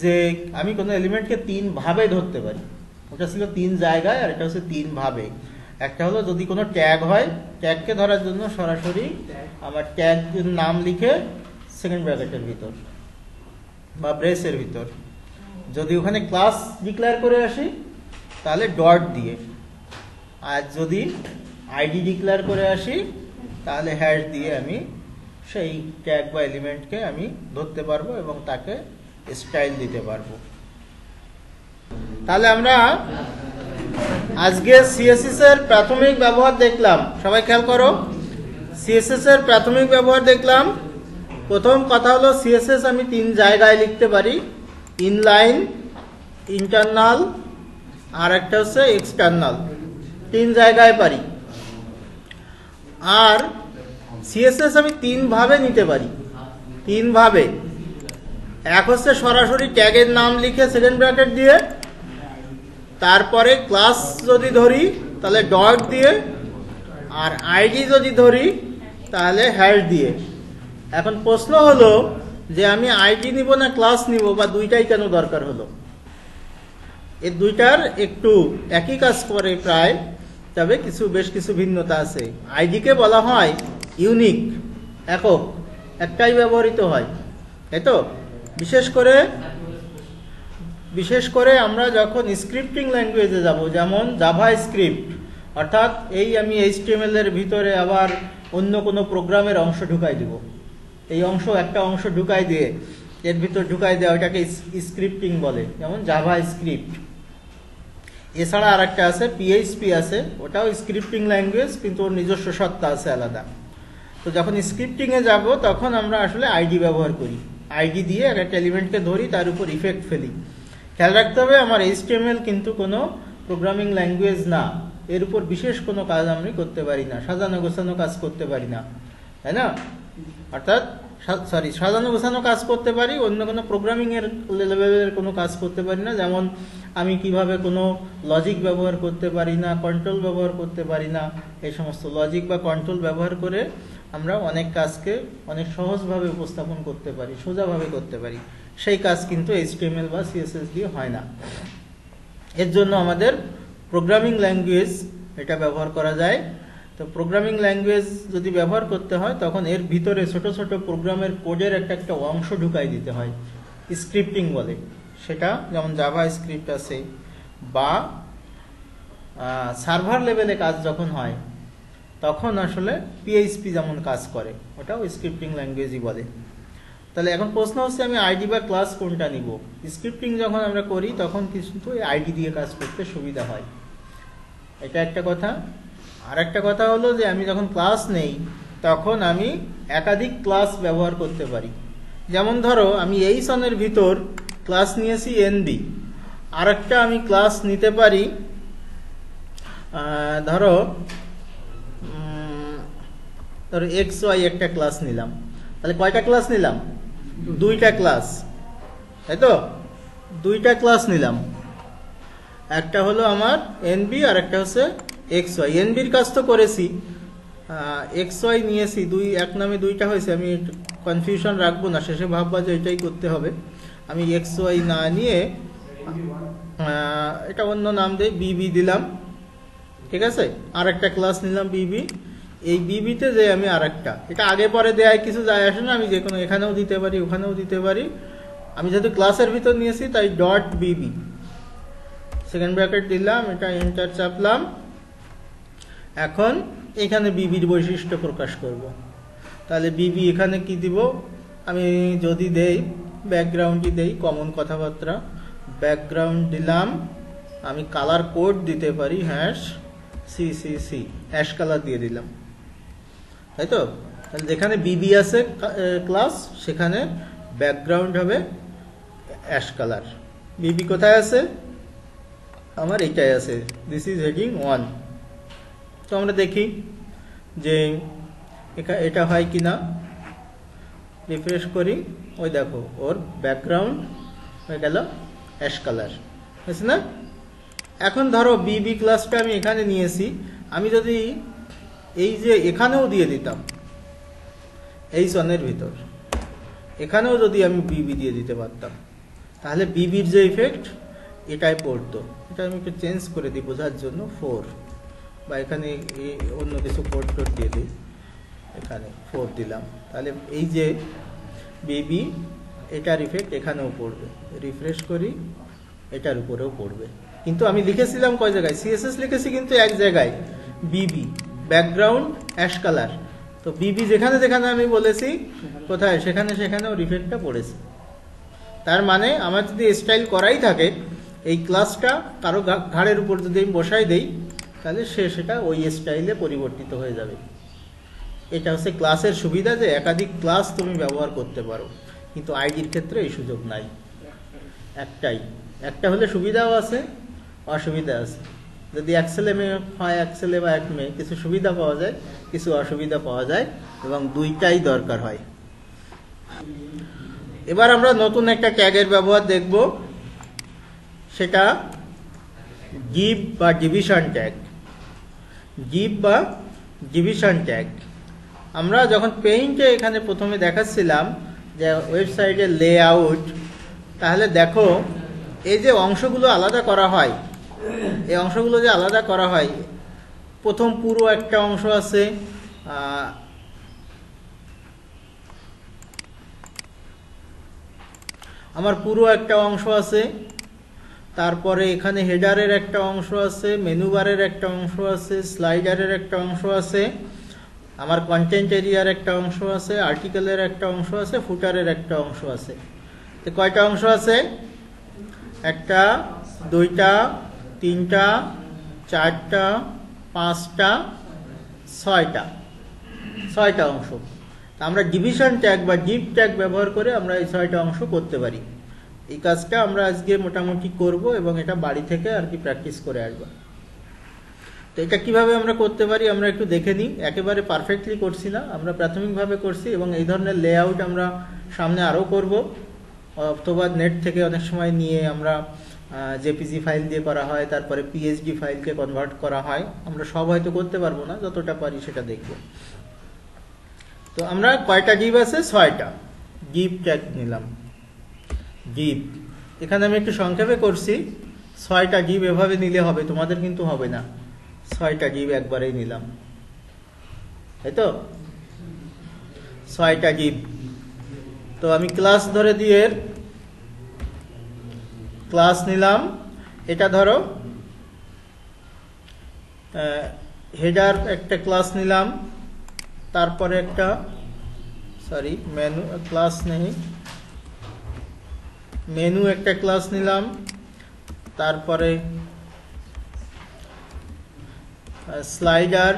যে আমি কোনো এলিমেন্টকে 3 ভাবে ধরতে পারি। ওটা ছিল 3 জায়গায়, আর এটা হচ্ছে 3 ভাবে। একটা হলো যদি কোনো ট্যাগ হয়, ট্যাগকে ধরার জন্য সরাসরি আমার ট্যাগের নাম লিখে সেকেন্ড ব্র্যাকেটের ভিতর বা ব্রেসের ভিতর। যদি ওখানে ক্লাস ডিক্লেয়ার করে আসি তাহলে ডট দিয়ে, আর যদি আইডি ডিক্লেয়ার করে আসি তাহলে হ্যাশ দিয়ে আমি সেই ট্যাগ বা এলিমেন্টকে আমি ধরতে পারবো এবং তাকে স্টাইল দিতে পারবো। তাহলে আমরা আজকে সিএসএস এর প্রাথমিক ব্যবহার দেখলাম। সবাই খেয়াল করো, সিএসএস এর প্রাথমিক ব্যবহার দেখলাম। প্রথম কথা হলো সিএসএস আমি 3 জায়গায় লিখতে পারি, ইনলাইন, ইন্টারনাল, আর একটা হচ্ছে এক্সটার্নাল। 3 জায়গায় পারি। আর সিএসএস আমি 3 ভাবে নিতে পারি, 3 ভাবে। এক হচ্ছে সরাসরি ট্যাগের নাম লিখে সেকেন্ড ব্র্যাকেট দিয়ে, তারপরে ক্লাস যদি ধরি তাহলে ডট দিয়ে, আর আইডি যদি ধরি তাহলে হ্যাশ দিয়ে। এখন প্রশ্ন হলো যে আমি আইডি নিব না ক্লাস নিব, বা দুইটাই কেন দরকার হলো? এই দুইটার একটু একই কাজ করে প্রায়, তবে বেশ কিছু ভিন্নতা আছে। আইডিকে বলা হয় ইউনিক, একক, একটাই ব্যবহৃত হয়, তাই তো? বিশেষ করে আমরা যখন স্ক্রিপ্টিং ল্যাঙ্গুয়েজে যাব, যেমন জাভা স্ক্রিপ্ট, অর্থাৎ আমি HTML এর ভিতরে আবার অন্য কোনো প্রোগ্রামের অংশ ঢুকাই দিব। এই একটা অংশ ঢুকাই দিয়ে এর ভিতর ঢুকাই দেওয়া, ওটাকে স্ক্রিপ্টিং বলে, যেমন জাভা স্ক্রিপ্ট। এছাড়া আর একটা আছে PHP আছে, ওটাও স্ক্রিপ্টিং ল্যাঙ্গুয়েজ, কিন্তু ওর নিজস্ব সত্তা আছে আলাদা। তো যখন স্ক্রিপ্টিংয়ে যাব তখন আমরা আসলে আইডি ব্যবহার করি। আইডি দিয়ে একটা এলিমেন্টকে ধরি, তার উপর ইফেক্ট ফেলি। খেয়াল রাখতে হবে আমার HTML কিন্তু কোনো প্রোগ্রামিং ল্যাঙ্গুয়েজ না, এর উপর বিশেষ কোনো কাজ আমি করতে পারি না, সাজানো গোছানো কাজ করতে পারি না, তাই না? অর্থাৎ সাজানো গোছানো কাজ করতে পারি, অন্য কোনো প্রোগ্রামিং এর লেভেলের কোনো কাজ করতে পারি না। যেমন আমি কিভাবে কোনো লজিক ব্যবহার করতে পারি না, কন্ট্রোল ব্যবহার করতে পারি না। এই সমস্ত লজিক বা কন্ট্রোল ব্যবহার করে আমরা অনেক কাজকে অনেক সহজভাবে উপস্থাপন করতে পারি, সোজাভাবে করতে পারি। সেই কাজ কিন্তু HTML বা CSS দিয়ে হয় না। এর জন্য আমাদের প্রোগ্রামিং ল্যাঙ্গুয়েজ এটা ব্যবহার করা যায়। তো প্রোগ্রামিং ল্যাঙ্গুয়েজ যদি ব্যবহার করতে হয় তখন এর ভিতরে ছোট ছোট প্রোগ্রামের কোডের একটা অংশ ঢুকাই দিতে হয়, স্ক্রিপ্টিং বলে সেটা। যেমন জাভা স্ক্রিপ্ট আছে, বা সার্ভার লেভেলে কাজ যখন হয় তখন আসলে PHP যেমন কাজ করে, ওটাও স্ক্রিপ্টিং ল্যাঙ্গুয়েজই বলে। তাহলে এখন প্রশ্ন হচ্ছে আমি আইডি বা ক্লাস কোনটা নিব? স্ক্রিপ্টিং যখন আমরা করি তখন কিন্তু আইডি দিয়ে কাজ করতে সুবিধা হয়, এটা একটা কথা। আর একটা কথা হলো যে আমি যখন ক্লাস নেই তখন আমি একাধিক ক্লাস ব্যবহার করতে পারি। যেমন ধরো আমি এই সনের ভিতর ক্লাস নিয়েছি NB, আর একটা আমি ক্লাস নিতে পারি, ধরো XY একটা ক্লাস নিলাম। তাহলে কয়টা ক্লাস নিলাম? 2টা ক্লাস, তাই তো? 2টা ক্লাস নিলাম, একটা হলো আমার NB আর একটা হচ্ছে XY। NBর কাজ তো করেছি, XY নিয়েছি, এক নামে 2টা হয়েছে। আমি কনফিউশন রাখবো না, শেষে ভাববা যে এটাই করতে হবে। আমি XY না নিয়ে এটা অন্য নাম দিয়ে BB দিলাম, ঠিক আছে? আর একটা ক্লাস নিলাম BB। এই BBতে যে আমি আর একটা, এটা আগে পরে দেয় কিছু যায় আসে না, আমি যে কোনো এখানেও দিতে পারি ওখানেও দিতে পারি। আমি যেহেতু ক্লাসের ভিতর নিয়েছি তাই .BB, সেকেন্ড ব্র্যাকেট দিলাম, এটা এন্টার চাপলাম। এখন এখানে BBর বৈশিষ্ট্য প্রকাশ করব। তাহলে BB এখানে কি দিব? আমি যদি দেই ব্যাকগ্রাউন্ডই দেই, কমন কথাবার্তা, ব্যাকগ্রাউন্ড দিলাম। আমি কালার কোড দিতে পারি #CCC, অ্যাশ কালার দিয়ে দিলাম, তাই তো? তাহলে যেখানে বিবি আছে ক্লাস, সেখানে ব্যাকগ্রাউন্ড হবে অ্যাশ কালার। বিবি কোথায় আছে? আমার এইটাই আছে, দিস ইজ হেডিং 1। তো আমরা দেখি যে এটা হয় কি না, রিফ্রেশ করি, ওই দেখো ওর ব্যাকগ্রাউন্ড হয়ে গেল অ্যাশ কালার, বুঝছে না? এখন ধরো বিবি ক্লাসটা আমি এখানে নিয়েছি, আমি যদি এই যে এখানেও দিয়ে দিতাম, এই সনের ভিতর এখানেও যদি আমি বিবি দিয়ে দিতে পারতাম, তাহলে বিবির যে ইফেক্ট এটাই পড়তো। এটা আমি একটু চেঞ্জ করে দিই বোঝার জন্য, 4, বা এখানে অন্য কিছু কোড টোড দিয়ে দিই, এখানে 4 দিলাম, তাহলে এই যে বিবি এটার ইফেক্ট এখানেও পড়বে। রিফ্রেশ করি, এটার উপরেও পড়বে। কিন্তু আমি লিখেছিলাম কয় জায়গায়? সিএসএস লিখেছি কিন্তু এক জায়গায়, বিবি ব্যাকগ্রাউন্ড অ্যাশ কালার। তো বিবি যেখানে যেখানে আমি বলেছি কোথায়, সেখানে সেখানেও ইফেক্টটা পড়েছে। তার মানে আমার যদি স্টাইল করাই থাকে, এই ক্লাসটা কারো ঘাড়ের উপর যদি আমি বসাই দেই, তাহলে সেটা ওই স্টাইলে পরিবর্তিত হয়ে যাবে। এটা হচ্ছে ক্লাসের সুবিধা, যে একাধিক ক্লাস তুমি ব্যবহার করতে পারো, কিন্তু আইডির ক্ষেত্রে এই সুযোগ নাই। একটা হলে সুবিধাও আছে, অসুবিধা আছে। যদি এক্সেলে হয়, এক্সেলে বা একমে কিছু সুবিধা পাওয়া যায়, কিছু অসুবিধা পাওয়া যায়, এবং দুইটাই দরকার হয়। এবার আমরা নতুন একটা ট্যাগের ব্যবহার দেখব, সেটা গিভ বা ডিভিশন ট্যাগ। গিভ বা ডিভিশন ট্যাগ আমরা যখন পেইন্টে এখানে প্রথমে দেখাচ্ছিলাম যে ওয়েবসাইটের লেআউট, তাহলে দেখো এই যে অংশগুলো আলাদা করা হয়, এই অংশগুলো যে আলাদা করা হয়, প্রথম পুরো একটা অংশ আছে, আমার পুরো একটা অংশ আছে, তারপরে এখানে হেডারের একটা অংশ আছে, মেনু বারের একটা অংশ আছে, স্লাইডারের একটা অংশ আছে, আমার কন্টেন্ট এরিয়ার একটা অংশ আছে, আর্টিকেলের একটা অংশ আছে, ফুটারের একটা অংশ আছে। তো কয়টা অংশ আছে? একটা, দুইটা, তিনটা, চারটা, পাঁচটা, ছয়টা অংশ। আমরা ডিভিশন ট্যাগ বা ডিভ ট্যাগ ব্যবহার করে আমরা এই 6টা অংশ করতে পারি। এই কাজটা আমরা আজকে মোটামুটি করব, এবং এটা বাড়ি থেকে আর কি প্র্যাকটিস করে আসবো। তো এটা কিভাবে আমরা করতে পারি আমরা একটু দেখে নিই। একেবারে পারফেক্টলি করছি না, আমরা প্রাথমিকভাবে করছি, এবং এই ধরনের লেআউট আমরা সামনে আরও করব, অথবা নেট থেকে অনেক সময় নিয়ে আমরা জেপিজি ফাইল দিয়ে করা হয়, তারপরে পিএসডি ফাইলকে কনভার্ট করা হয়। আমরা সব হয়তো করতে পারবো না, যতটা পারি সেটা দেখব। তো আমরা কয়টা গিভ আছে? 6টা গিভ ট্যাগ নিলাম। গিভ এখানে আমি একটু সংক্ষেপে করছি, 6টা গিভ এভাবে নিলে হবে, তোমাদের কিন্তু হবে না। 6টা গিভ একবারেই নিলাম, তাই তো? 6টা গিভ। তো আমি ক্লাস ধরে দিয়ে ক্লাস নিলাম, এটা ধরো হেডার একটা ক্লাস নিলাম, তারপরে একটা মেনু ক্লাস নেই, মেনু একটা ক্লাস নিলাম, তারপরে স্লাইডার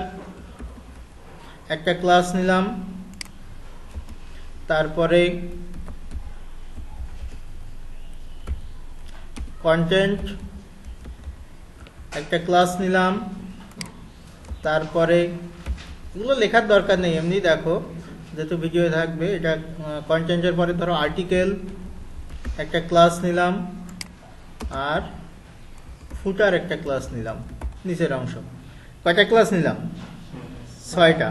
একটা ক্লাস নিলাম, তারপরে কন্টেন্ট একটা ক্লাস নিলাম, তারপরে এগুলো লেখার দরকার নেই, এমনি দেখো যেহেতু ভিডিও থাকবে। এটা কন্টেন্টের পরে ধরো আর্টিকেল একটা ক্লাস নিলাম, আর ফুটার একটা ক্লাস নিলাম, নিচের অংশ। কয়টা ক্লাস নিলাম? 6টা।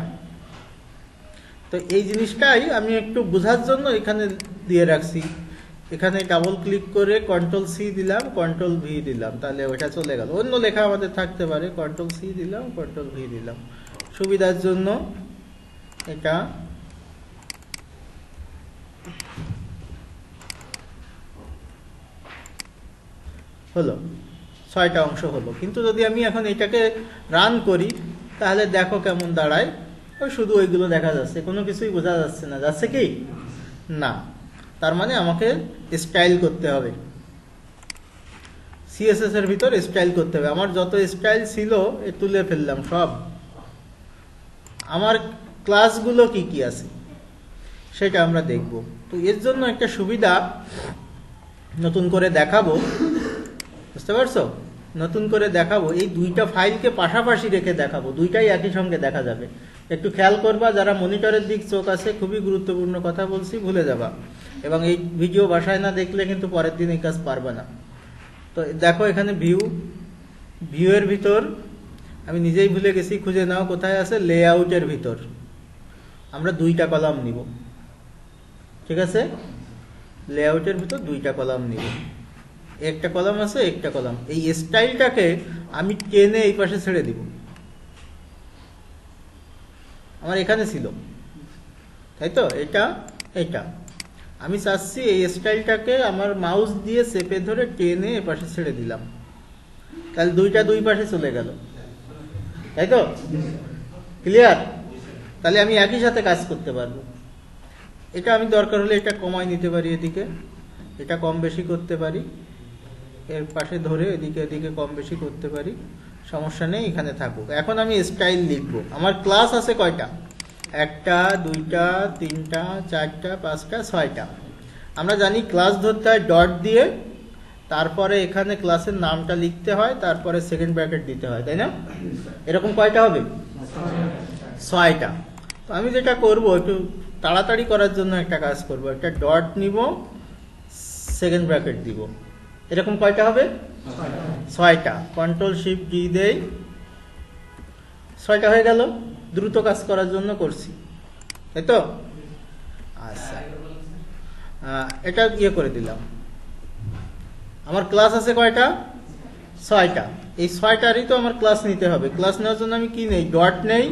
তো এই জিনিসটাই আমি একটু বোঝার জন্য এখানে দিয়ে রাখছি। এখানে ডাবল ক্লিক করে কন্ট্রোল সি দিলাম, কন্ট্রোল ভি দিলাম, তাহলে ওটা চলে গেল। অন্য লেখা আমাদের থাকতে পারে, কন্ট্রোল সি দিলাম, কন্ট্রোল ভি দিলাম, সুবিধার জন্য এটা হলো। 6টা অংশ হলো। কিন্তু যদি আমি এখন এটাকে রান করি, তাহলে দেখো কেমন দাঁড়ায়। ওই শুধু ওইগুলো দেখা যাচ্ছে, কোনো কিছুই বোঝা যাচ্ছে না। যাচ্ছে কি না? তার মানে আমাকে স্টাইল করতে হবে, সিএসএস এর ভিতর স্টাইল করতে হবে। আমার যত স্টাইল ছিল তুলে ফেললাম সব। আমার ক্লাসগুলো কি কি আছে সেটা আমরা দেখব। তো এর জন্য একটা সুবিধা নতুন করে দেখাবো, বুঝতে পারছো? নতুন করে দেখাবো, এই দুইটা ফাইলকে পাশাপাশি রেখে দেখাবো, দুইটাই একই সঙ্গে দেখা যাবে। একটু খেয়াল করবা, যারা মনিটরের দিক চোখ আছে, খুবই গুরুত্বপূর্ণ কথা বলছি, ভুলে যাবা। এবং এই ভিডিও বাসায় না দেখলে কিন্তু পরের দিন এই কাজ পারবে না। তো দেখো এখানে ভিউয়ের ভিতর আমি নিজেই ভুলে গেছি, খুঁজে নাও কোথায় আছে, লেআউটের ভিতর আমরা দুইটা কলাম নিব, ঠিক আছে? লেআউটের ভিতর দুইটা কলাম নিব, একটা কলাম আছে একটা কলাম। এই স্টাইলটাকে আমি টেনে এই পাশে ছেড়ে দিব, আমার এখানে ছিল, তাই তো? এটা আমি চাচ্ছি এই স্টাইলটাকে আমার মাউস দিয়ে চেপে ধরে টেনে এ পাশে ছেড়ে দিলাম, তাহলে দুইটা দুই পাশে চলে গেল, তাই তো? ক্লিয়ার? তাহলে আমি একই সাথে কাজ করতে পারবো। এটা আমি দরকার হলে এটা কমাই নিতে পারি, এদিকে এটা কম বেশি করতে পারি, এর পাশে ধরে এদিকে এদিকে কম বেশি করতে পারি, সমস্যা নেই, এখানে থাকুক। এখন আমি স্টাইল লিখবো। আমার ক্লাস আছে কয়টা? 1টা 2টা 3টা 4টা 5টা 6টা। আমরা জানি ক্লাস ধরতে হয় ডট দিয়ে, তারপরে এখানে ক্লাসের নামটা লিখতে হয়, তারপরে সেকেন্ড ব্র্যাকেট দিতে হয়, তাই না? এরকম কয়টা হবে? 6টা। তো আমি যেটা করব, একটু তাড়াতাড়ি করার জন্য একটা কাজ করব, একটা ডট নিব, সেকেন্ড ব্র্যাকেট দিব। এরকম কয়টা হবে? 6টা। কন্ট্রোল শিফট ডি দেই, 6টা হয়ে গেল। দ্রুত কাজ করার জন্য করছি, তাই তো? আচ্ছা, এটা ইয়ে করে দিলাম। আমার ক্লাস আছে কয়টা? 6টা। এই 6টারই তো আমার ক্লাস নিতে হবে। ক্লাস নেওয়ার জন্য আমি কি নেই? ডট নেই,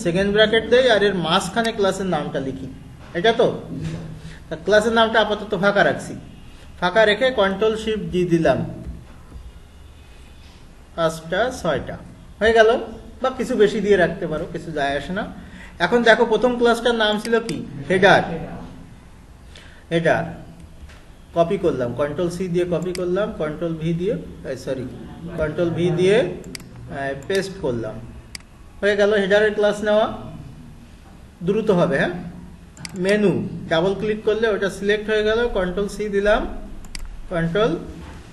সেকেন্ড ব্র্যাকেট দেই, আর এর মাঝখানে ক্লাসের নামটা লিখি, এটা তো? ক্লাসের নামটা আপাতত ফাঁকা রাখছি, ফাঁকা রেখে কন্ট্রোল শিফট ডি দিলাম। 5টা 6টা হয়ে গেল, বা কিছু বেশি দিয়ে রাখতে পারো, কিছু যায় আসে না। এখন দেখো, প্রথম ক্লাসটার নাম ছিল কি? হেডার। হেডার কপি করলাম, কন্ট্রোল সি দিয়ে কপি করলাম, কন্ট্রোল ভি দিয়ে পেস্ট করলাম, হয়ে গেল হেডারের ক্লাস নেওয়া। দ্রুত হবে, হ্যাঁ? মেনু ডাবল ক্লিক করলে ওটা সিলেক্ট হয়ে গেল, কন্ট্রোল সি দিলাম, কন্ট্রোল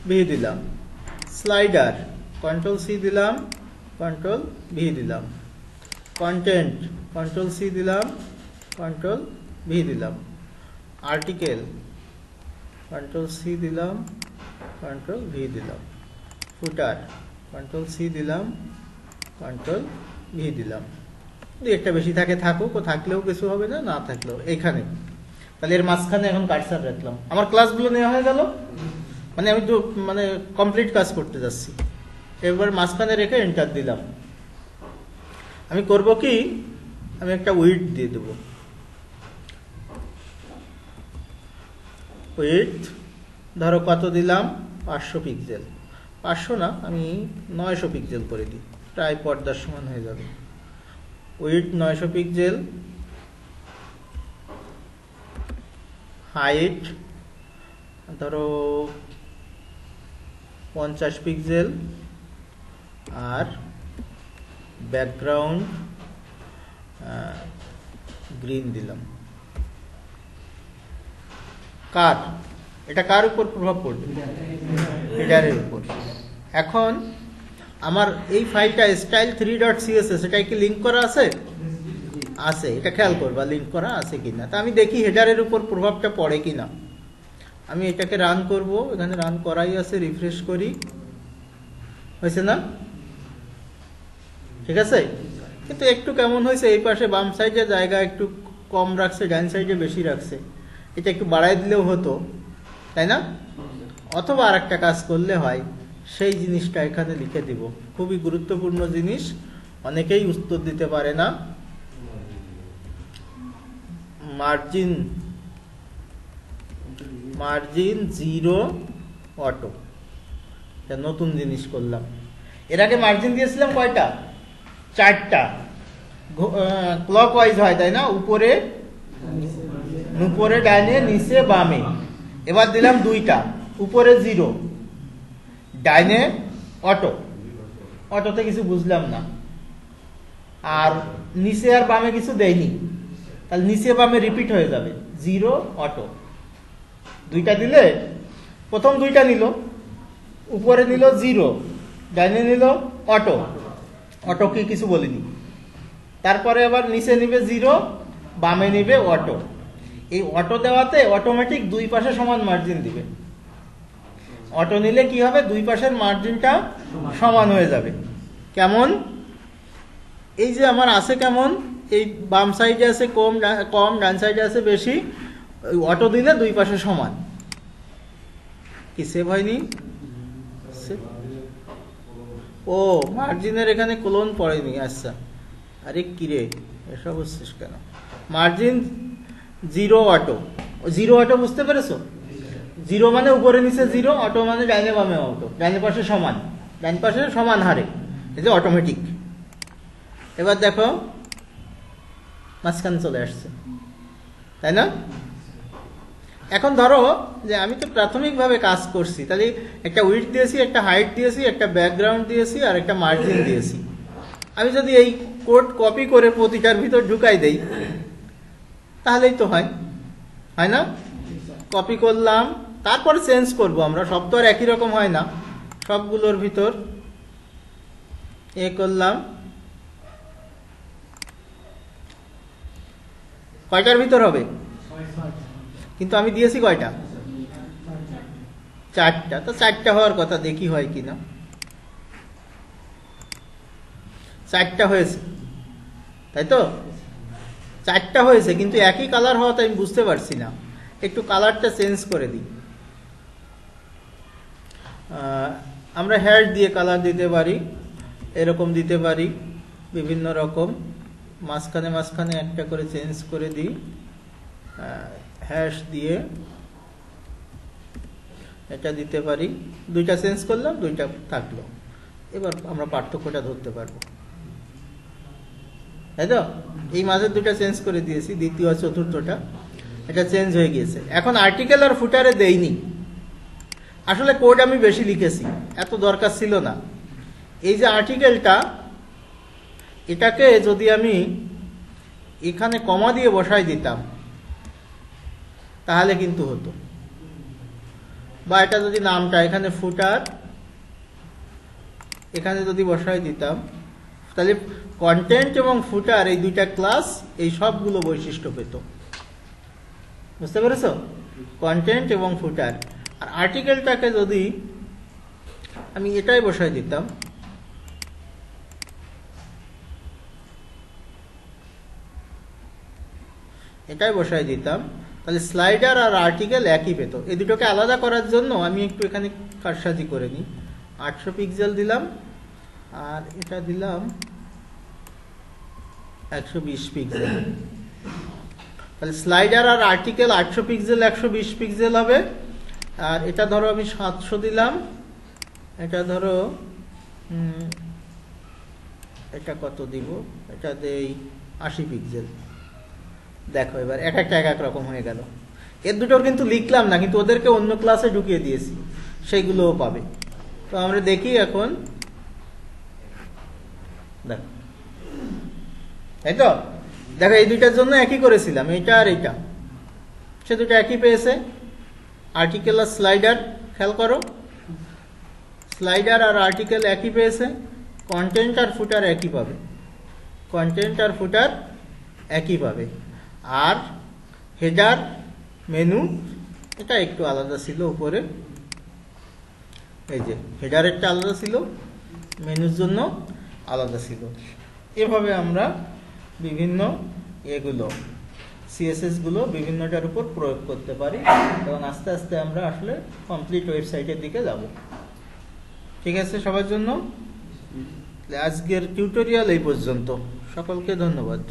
ভি দিলাম। স্লাইডার, কন্ট্রোল সি দিলাম, কন্ট্রোল ভি দিলাম। কন্টেন্ট, কন্ট্রোল সি দিলাম, কন্ট্রোল ভি দিলাম। আর্টিকেল, কন্ট্রোল সি দিলাম, কন্ট্রোল ভি দিলাম। ফুটার, কন্ট্রোল সি দিলাম, কন্ট্রোল ভি দিলাম। একটা বেশি থাকে থাকুক, ও থাকলেও কিছু হবে না, না থাকলেও এখানে। তাহলে এর মাঝখানে এখন কার্সার রাখলাম, আমার ক্লাসগুলো নেওয়া হয়ে গেল। মানে আমি তো কমপ্লিট কাজ করতে যাচ্ছি। এবার মাঝখানে রেখে এন্টার দিলাম। আমি করব কি, আমি একটা উইডথ দিয়ে দেব। উইডথ ধরো কত দিলাম? 500 পিক্সেল। 500 না, আমি 900 পিক্সেল করে দিই, প্রায় পর্দার সমান হয়ে যাবে। Width 900 pixel. হাইট ধরো 50 পিক্সেল। আর ব্যাকগ্রাউন্ড গ্রিন দিলাম। এটা কার উপর প্রভাব পড়বে? হেডারের উপর। এখন আমার এই ফাইলটা style3.css, এটা কি লিঙ্ক করা আছে? আছে, এটা খেয়াল করবা লিঙ্ক করা আছে কিনা। তা আমি দেখি হেডারের উপর প্রভাবটা পড়ে কিনা। আমি এটাকে রান করব, এখানে রান করাই আছে, রিফ্রেশ করি, হয়েছে না? ঠিক আছে, কিন্তু একটু কেমন হয়েছে, এই পাশে বাম সাইডে জায়গা একটু কম রাখছে, ডান সাইডে বেশি রাখছে। এটা একটু বাড়াই দিলেও হতো, তাই না? অথবা আর একটা কাজ করলে হয়, সেই জিনিসটা এখানে লিখে দিব। খুবই গুরুত্বপূর্ণ জিনিস, অনেকেই উত্তর দিতে পারে না। মার্জিন 0 অটো, এটা নতুন জিনিস করলাম। এর আগে মার্জিন দিয়েছিলাম কয়টা? 4টা। ক্লকওয়াইজ হয়, তাই না? উপরে ডাইনে, নিচে বামে। এবার দিলাম 2টা, উপরে 0, ডাইনে অটোতে কিছু বুঝলাম না, আর নিচে আর বামে কিছু দেয়নি, তাহলে নিচে বামে রিপিট হয়ে যাবে, 0 অটো। দুইটা দিলে প্রথম দুইটা নিল, উপরে নিল 0, ডাইনে নিল অটো, অটো কি কিছু বলিনি। তারপরে আবার নিচে নিবে 0, বামে নিবে অটো। এই অটো দেওয়াতে অটোমেটিক দুই পাশে সমান মার্জিন দিবে। অটো নিলে কি হবে, দুই পাশের মার্জিনটা সমান হয়ে যাবে। কেমন, এই যে আমার আছে কেমন, এই বাম সাইডে আছে কম, ডান সাইডে আছে বেশি, অটো দিলে দুই পাশে সমান। কি সেভ হয়নি? ও মার্জিনের এখানে কোলন পড়েনি, আচ্ছা। আরে কিরে এসব হচ্ছিস কেন? মার্জিন 0 অটো, 0 অটো বুঝতে পেরেছো? 0 মানে উপরে নিচে 0, অটো মানে ডাইনে বামে অটো, ডাইনে পাশে সমান, ডাইন পাশে সমান হারে, এই যে অটোমেটিক। এবার দেখো মাঝখানে চলে আসছে, তাই না? এখন ধরো যে আমি তো প্রাথমিকভাবে কাজ করছি, তাহলে একটা উইডথ দিয়েছি, একটা হাইট দিয়েছি, একটা ব্যাকগ্রাউন্ড দিয়েছি, আর একটা মার্জিন দিয়েছি। আমি যদি এই কোড কপি করে প্রতিটার ভিতর ঢুকাই দেই তাহলেই তো হয়, হয় না? কপি করলাম, তারপরে চেঞ্জ করব আমরা, সব তো আর একই রকম হয় না, সবগুলোর ভিতর এ করলাম। কয়টার ভিতর হবে? কিন্তু আমি দিয়েছি কয়টা? 4টা। তো 4টা হওয়ার কথা, দেখি হয় কিনা। 4টা হয়েছে, তাই তো? 4টা হয়েছে, কিন্তু একই কালার হওয়াতে আমি বুঝতে পারছি না, একটু কালারটা চেঞ্জ করে দিই। আমরা হ্যাশ দিয়ে কালার দিতে পারি, এরকম দিতে পারি, বিভিন্ন রকম। মাঝখানে মাঝখানে একটা করে চেঞ্জ করে দিই, হ্যাশ দিয়ে এটা দিতে পারি। দুইটা চেঞ্জ করলাম, দুইটা থাকলো। এবার আমরা পার্থক্যটা ধরতে পারবো, তাই তো? এই মাঝের দুটা চেঞ্জ করে দিয়েছি, দ্বিতীয় আর চতুর্থটা এটা চেঞ্জ হয়ে গিয়েছে। এখন আর্টিকেল আর ফুটারে দেইনি, আসলে কোড আমি বেশি লিখেছি, এত দরকার ছিল না। এই যে আর্টিকেলটা, এটাকে যদি আমি এখানে কমা দিয়ে বসাই দিতাম তাহলে কিন্তু হতো, বা এটা যদি নামটা এখানে ফুটার এখানে যদি বসাই দিতাম, তাহলে কন্টেন্ট এবং ফুটার এই দুইটা ক্লাস এই সবগুলো বৈশিষ্ট্য পেত। বুঝতে পেরেছ? কন্টেন্ট এবং ফুটার। আর আর্টিকেলটাকে যদি আমি এটাই বসাই দিতাম, এটাই বসাই দিতাম, তাহলে স্লাইডার আর আর্টিকেল একই পেত। এই দুটোকে আলাদা করার জন্য আমি একটু এখানে কারসাজি করে নিই। 800 পিক্সেল দিলাম, আর এটা দিলাম 120 পিক্সেল। তাহলে স্লাইডার আর আর্টিকেল 800 পিক্সেল 120 পিক্সেল হবে। আর এটা ধরো আমি 700 দিলাম, এটা ধরো এটা কত দিব, এটা দেই 80 পিক্সেল। দেখো এবার এক একটা এক এক রকম হয়ে গেল। এর দুটোর কিন্তু লিখলাম না, কিন্তু ওদেরকে অন্য ক্লাসে ঢুকিয়ে দিয়েছি, সেইগুলোও পাবে। তো আমরা দেখি এখন, দেখো, তাই তো? দেখো এই দুইটার জন্য একই করেছিলাম, এটা আর এটা, সে দুটো একই পেয়েছে। আর্টিকেল আর স্লাইডার, খেয়াল করো, স্লাইডার আর আর্টিকেল একই পেয়েছে। কন্টেন্ট আর ফুটার একই পাবে, কন্টেন্ট আর ফুটার একই পাবে। আর হেডার মেনু এটা একটু আলাদা ছিল উপরে, এই যে হেডারেরটা আলাদা ছিল, মেনুর জন্য আলাদা ছিল। এভাবে আমরা বিভিন্ন এগুলো সিএসএস গুলো বিভিন্নটার উপর প্রয়োগ করতে পারি, এবং আস্তে আস্তে আমরা আসলে কমপ্লিট ওয়েবসাইটের দিকে যাব। ঠিক আছে সবার জন্য? আজকের টিউটোরিয়াল এই পর্যন্ত। সকলকে ধন্যবাদ।